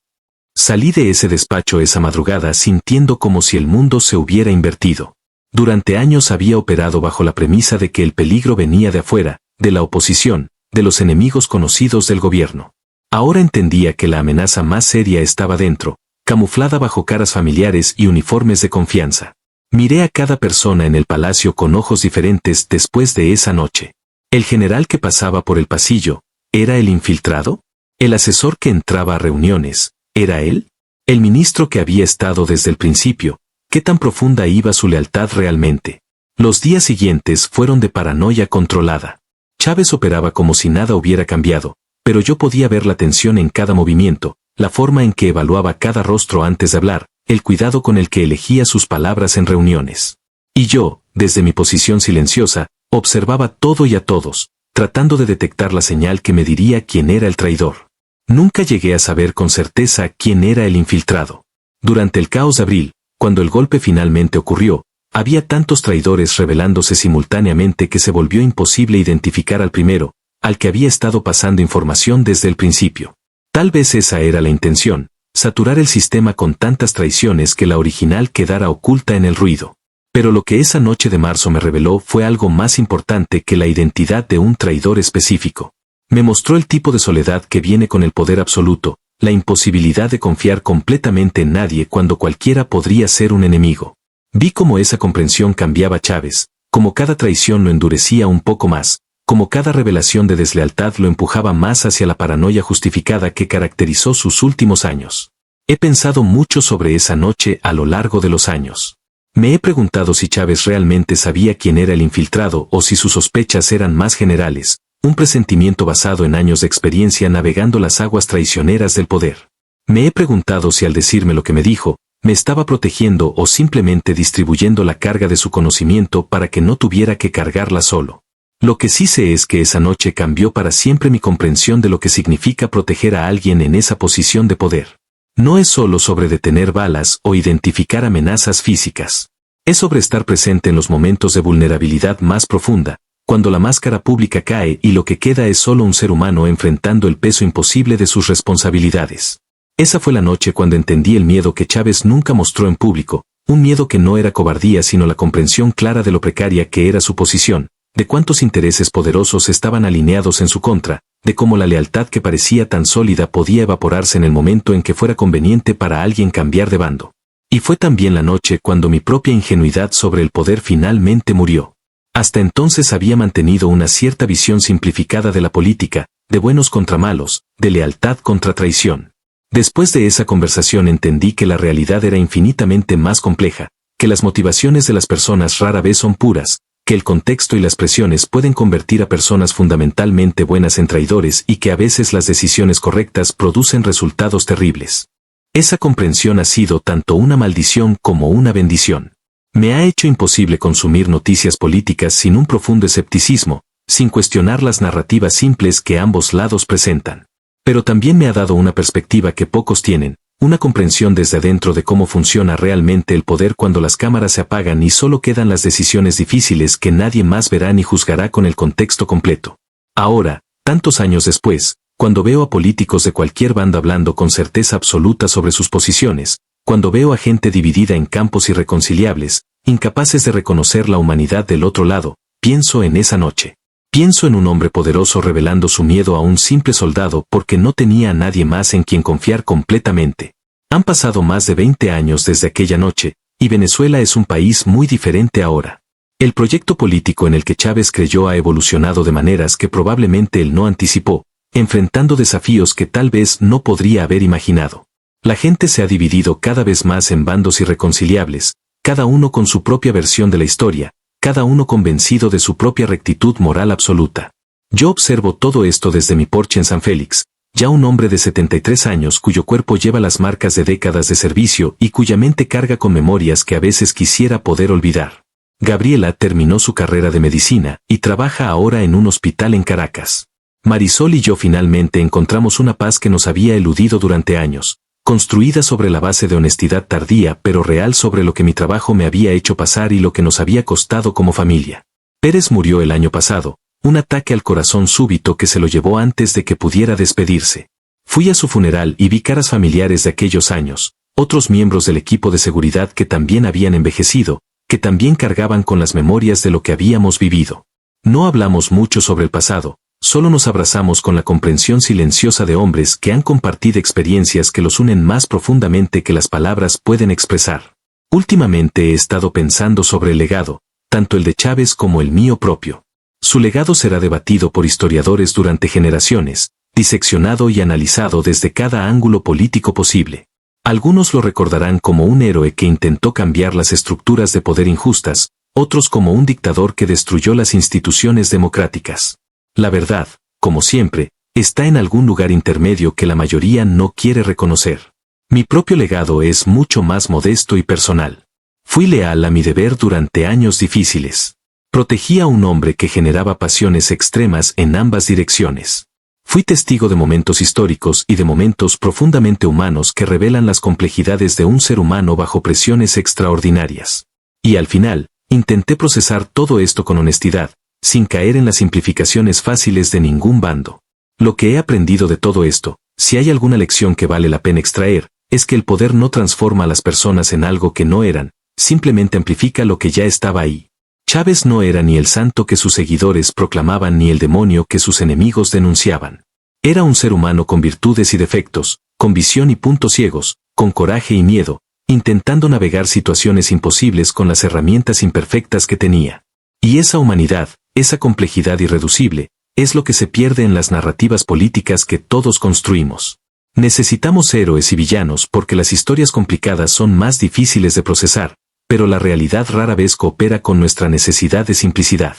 Salí de ese despacho esa madrugada sintiendo como si el mundo se hubiera invertido. Durante años había operado bajo la premisa de que el peligro venía de afuera, de la oposición, de los enemigos conocidos del gobierno. Ahora entendía que la amenaza más seria estaba dentro, camuflada bajo caras familiares y uniformes de confianza. Miré a cada persona en el palacio con ojos diferentes después de esa noche. ¿El general que pasaba por el pasillo, era el infiltrado? ¿El asesor que entraba a reuniones, era él? ¿El ministro que había estado desde el principio, qué tan profunda iba su lealtad realmente? Los días siguientes fueron de paranoia controlada. Chávez operaba como si nada hubiera cambiado, pero yo podía ver la tensión en cada movimiento, la forma en que evaluaba cada rostro antes de hablar, el cuidado con el que elegía sus palabras en reuniones. Y yo, desde mi posición silenciosa, observaba todo y a todos, tratando de detectar la señal que me diría quién era el traidor. Nunca llegué a saber con certeza quién era el infiltrado. Durante el caos de abril, cuando el golpe finalmente ocurrió, había tantos traidores revelándose simultáneamente que se volvió imposible identificar al primero, al que había estado pasando información desde el principio. Tal vez esa era la intención, saturar el sistema con tantas traiciones que la original quedara oculta en el ruido. Pero lo que esa noche de marzo me reveló fue algo más importante que la identidad de un traidor específico. Me mostró el tipo de soledad que viene con el poder absoluto, la imposibilidad de confiar completamente en nadie cuando cualquiera podría ser un enemigo. Vi cómo esa comprensión cambiaba a Chávez, como cada traición lo endurecía un poco más, como cada revelación de deslealtad lo empujaba más hacia la paranoia justificada que caracterizó sus últimos años. He pensado mucho sobre esa noche a lo largo de los años. Me he preguntado si Chávez realmente sabía quién era el infiltrado o si sus sospechas eran más generales, un presentimiento basado en años de experiencia navegando las aguas traicioneras del poder. Me he preguntado si al decirme lo que me dijo, me estaba protegiendo o simplemente distribuyendo la carga de su conocimiento para que no tuviera que cargarla solo. Lo que sí sé es que esa noche cambió para siempre mi comprensión de lo que significa proteger a alguien en esa posición de poder. No es solo sobre detener balas o identificar amenazas físicas. Es sobre estar presente en los momentos de vulnerabilidad más profunda, cuando la máscara pública cae y lo que queda es solo un ser humano enfrentando el peso imposible de sus responsabilidades. Esa fue la noche cuando entendí el miedo que Chávez nunca mostró en público, un miedo que no era cobardía sino la comprensión clara de lo precaria que era su posición, de cuántos intereses poderosos estaban alineados en su contra, de cómo la lealtad que parecía tan sólida podía evaporarse en el momento en que fuera conveniente para alguien cambiar de bando. Y fue también la noche cuando mi propia ingenuidad sobre el poder finalmente murió. Hasta entonces había mantenido una cierta visión simplificada de la política, de buenos contra malos, de lealtad contra traición. Después de esa conversación entendí que la realidad era infinitamente más compleja, que las motivaciones de las personas rara vez son puras, que el contexto y las presiones pueden convertir a personas fundamentalmente buenas en traidores y que a veces las decisiones correctas producen resultados terribles. Esa comprensión ha sido tanto una maldición como una bendición. Me ha hecho imposible consumir noticias políticas sin un profundo escepticismo, sin cuestionar las narrativas simples que ambos lados presentan. Pero también me ha dado una perspectiva que pocos tienen, una comprensión desde adentro de cómo funciona realmente el poder cuando las cámaras se apagan y solo quedan las decisiones difíciles que nadie más verá ni juzgará con el contexto completo. Ahora, tantos años después, cuando veo a políticos de cualquier bando hablando con certeza absoluta sobre sus posiciones, cuando veo a gente dividida en campos irreconciliables, incapaces de reconocer la humanidad del otro lado, pienso en esa noche. Pienso en un hombre poderoso revelando su miedo a un simple soldado porque no tenía a nadie más en quien confiar completamente. Han pasado más de 20 años desde aquella noche, y Venezuela es un país muy diferente ahora. El proyecto político en el que Chávez creyó ha evolucionado de maneras que probablemente él no anticipó, enfrentando desafíos que tal vez no podría haber imaginado. La gente se ha dividido cada vez más en bandos irreconciliables, cada uno con su propia versión de la historia, cada uno convencido de su propia rectitud moral absoluta. Yo observo todo esto desde mi porche en San Félix, ya un hombre de 73 años cuyo cuerpo lleva las marcas de décadas de servicio y cuya mente carga con memorias que a veces quisiera poder olvidar. Gabriela terminó su carrera de medicina y trabaja ahora en un hospital en Caracas. Marisol y yo finalmente encontramos una paz que nos había eludido durante años, construida sobre la base de honestidad tardía pero real sobre lo que mi trabajo me había hecho pasar y lo que nos había costado como familia. Pérez murió el año pasado, un ataque al corazón súbito que se lo llevó antes de que pudiera despedirse. Fui a su funeral y vi caras familiares de aquellos años, otros miembros del equipo de seguridad que también habían envejecido, que también cargaban con las memorias de lo que habíamos vivido. No hablamos mucho sobre el pasado, solo nos abrazamos con la comprensión silenciosa de hombres que han compartido experiencias que los unen más profundamente que las palabras pueden expresar. Últimamente he estado pensando sobre el legado, tanto el de Chávez como el mío propio. Su legado será debatido por historiadores durante generaciones, diseccionado y analizado desde cada ángulo político posible. Algunos lo recordarán como un héroe que intentó cambiar las estructuras de poder injustas, otros como un dictador que destruyó las instituciones democráticas. La verdad, como siempre, está en algún lugar intermedio que la mayoría no quiere reconocer. Mi propio legado es mucho más modesto y personal. Fui leal a mi deber durante años difíciles. Protegí a un hombre que generaba pasiones extremas en ambas direcciones. Fui testigo de momentos históricos y de momentos profundamente humanos que revelan las complejidades de un ser humano bajo presiones extraordinarias. Y al final, intenté procesar todo esto con honestidad, sin caer en las simplificaciones fáciles de ningún bando. Lo que he aprendido de todo esto, si hay alguna lección que vale la pena extraer, es que el poder no transforma a las personas en algo que no eran, simplemente amplifica lo que ya estaba ahí. Chávez no era ni el santo que sus seguidores proclamaban ni el demonio que sus enemigos denunciaban. Era un ser humano con virtudes y defectos, con visión y puntos ciegos, con coraje y miedo, intentando navegar situaciones imposibles con las herramientas imperfectas que tenía. Y esa humanidad, esa complejidad irreducible, es lo que se pierde en las narrativas políticas que todos construimos. Necesitamos héroes y villanos porque las historias complicadas son más difíciles de procesar, pero la realidad rara vez coopera con nuestra necesidad de simplicidad.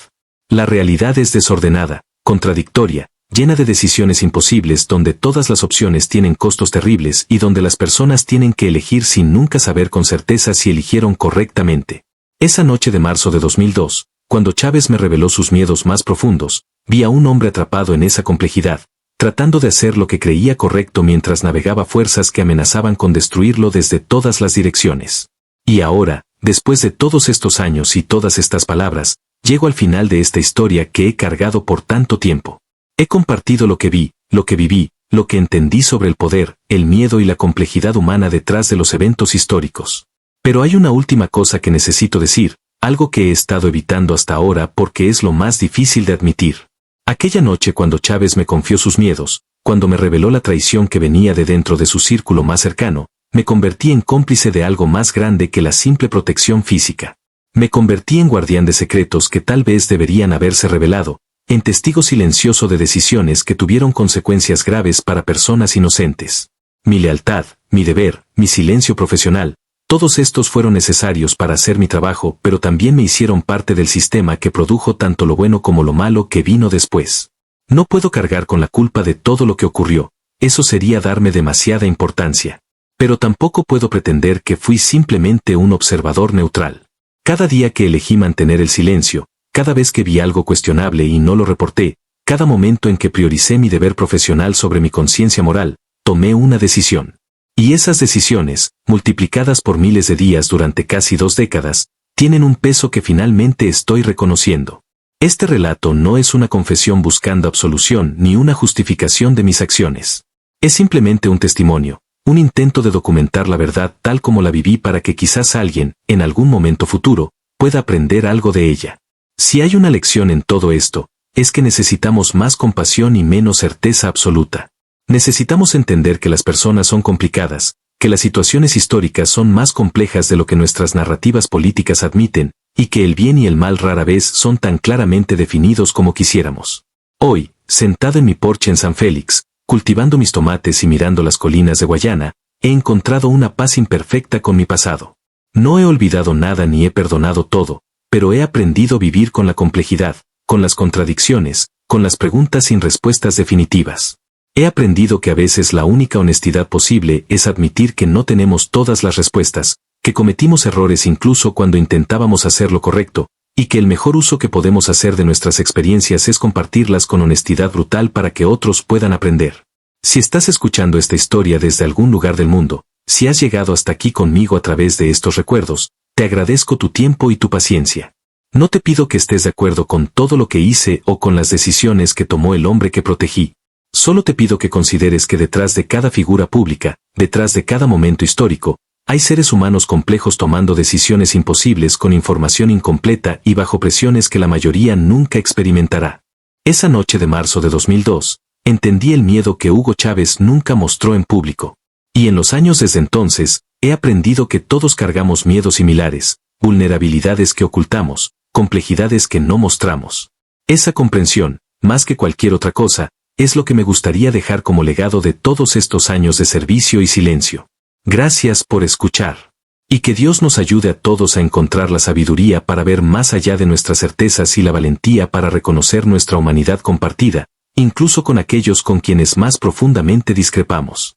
La realidad es desordenada, contradictoria, llena de decisiones imposibles donde todas las opciones tienen costos terribles y donde las personas tienen que elegir sin nunca saber con certeza si eligieron correctamente. Esa noche de marzo de 2002, cuando Chávez me reveló sus miedos más profundos, vi a un hombre atrapado en esa complejidad, tratando de hacer lo que creía correcto mientras navegaba fuerzas que amenazaban con destruirlo desde todas las direcciones. Y ahora, después de todos estos años y todas estas palabras, llego al final de esta historia que he cargado por tanto tiempo. He compartido lo que vi, lo que viví, lo que entendí sobre el poder, el miedo y la complejidad humana detrás de los eventos históricos. Pero hay una última cosa que necesito decir, algo que he estado evitando hasta ahora porque es lo más difícil de admitir. Aquella noche cuando Chávez me confió sus miedos, cuando me reveló la traición que venía de dentro de su círculo más cercano, me convertí en cómplice de algo más grande que la simple protección física. Me convertí en guardián de secretos que tal vez deberían haberse revelado, en testigo silencioso de decisiones que tuvieron consecuencias graves para personas inocentes. Mi lealtad, mi deber, mi silencio profesional, todos estos fueron necesarios para hacer mi trabajo, pero también me hicieron parte del sistema que produjo tanto lo bueno como lo malo que vino después. No puedo cargar con la culpa de todo lo que ocurrió, eso sería darme demasiada importancia. Pero tampoco puedo pretender que fui simplemente un observador neutral. Cada día que elegí mantener el silencio, cada vez que vi algo cuestionable y no lo reporté, cada momento en que prioricé mi deber profesional sobre mi conciencia moral, tomé una decisión. Y esas decisiones, multiplicadas por miles de días durante casi 2 décadas, tienen un peso que finalmente estoy reconociendo. Este relato no es una confesión buscando absolución ni una justificación de mis acciones. Es simplemente un testimonio, un intento de documentar la verdad tal como la viví para que quizás alguien, en algún momento futuro, pueda aprender algo de ella. Si hay una lección en todo esto, es que necesitamos más compasión y menos certeza absoluta. Necesitamos entender que las personas son complicadas, que las situaciones históricas son más complejas de lo que nuestras narrativas políticas admiten, y que el bien y el mal rara vez son tan claramente definidos como quisiéramos. Hoy, sentado en mi porche en San Félix, cultivando mis tomates y mirando las colinas de Guayana, he encontrado una paz imperfecta con mi pasado. No he olvidado nada ni he perdonado todo, pero he aprendido a vivir con la complejidad, con las contradicciones, con las preguntas sin respuestas definitivas. He aprendido que a veces la única honestidad posible es admitir que no tenemos todas las respuestas, que cometimos errores incluso cuando intentábamos hacer lo correcto, y que el mejor uso que podemos hacer de nuestras experiencias es compartirlas con honestidad brutal para que otros puedan aprender. Si estás escuchando esta historia desde algún lugar del mundo, si has llegado hasta aquí conmigo a través de estos recuerdos, te agradezco tu tiempo y tu paciencia. No te pido que estés de acuerdo con todo lo que hice o con las decisiones que tomó el hombre que protegí. Solo te pido que consideres que detrás de cada figura pública, detrás de cada momento histórico, hay seres humanos complejos tomando decisiones imposibles con información incompleta y bajo presiones que la mayoría nunca experimentará. Esa noche de marzo de 2002, entendí el miedo que Hugo Chávez nunca mostró en público. Y en los años desde entonces, he aprendido que todos cargamos miedos similares, vulnerabilidades que ocultamos, complejidades que no mostramos. Esa comprensión, más que cualquier otra cosa, es lo que me gustaría dejar como legado de todos estos años de servicio y silencio. Gracias por escuchar. Y que Dios nos ayude a todos a encontrar la sabiduría para ver más allá de nuestras certezas y la valentía para reconocer nuestra humanidad compartida, incluso con aquellos con quienes más profundamente discrepamos.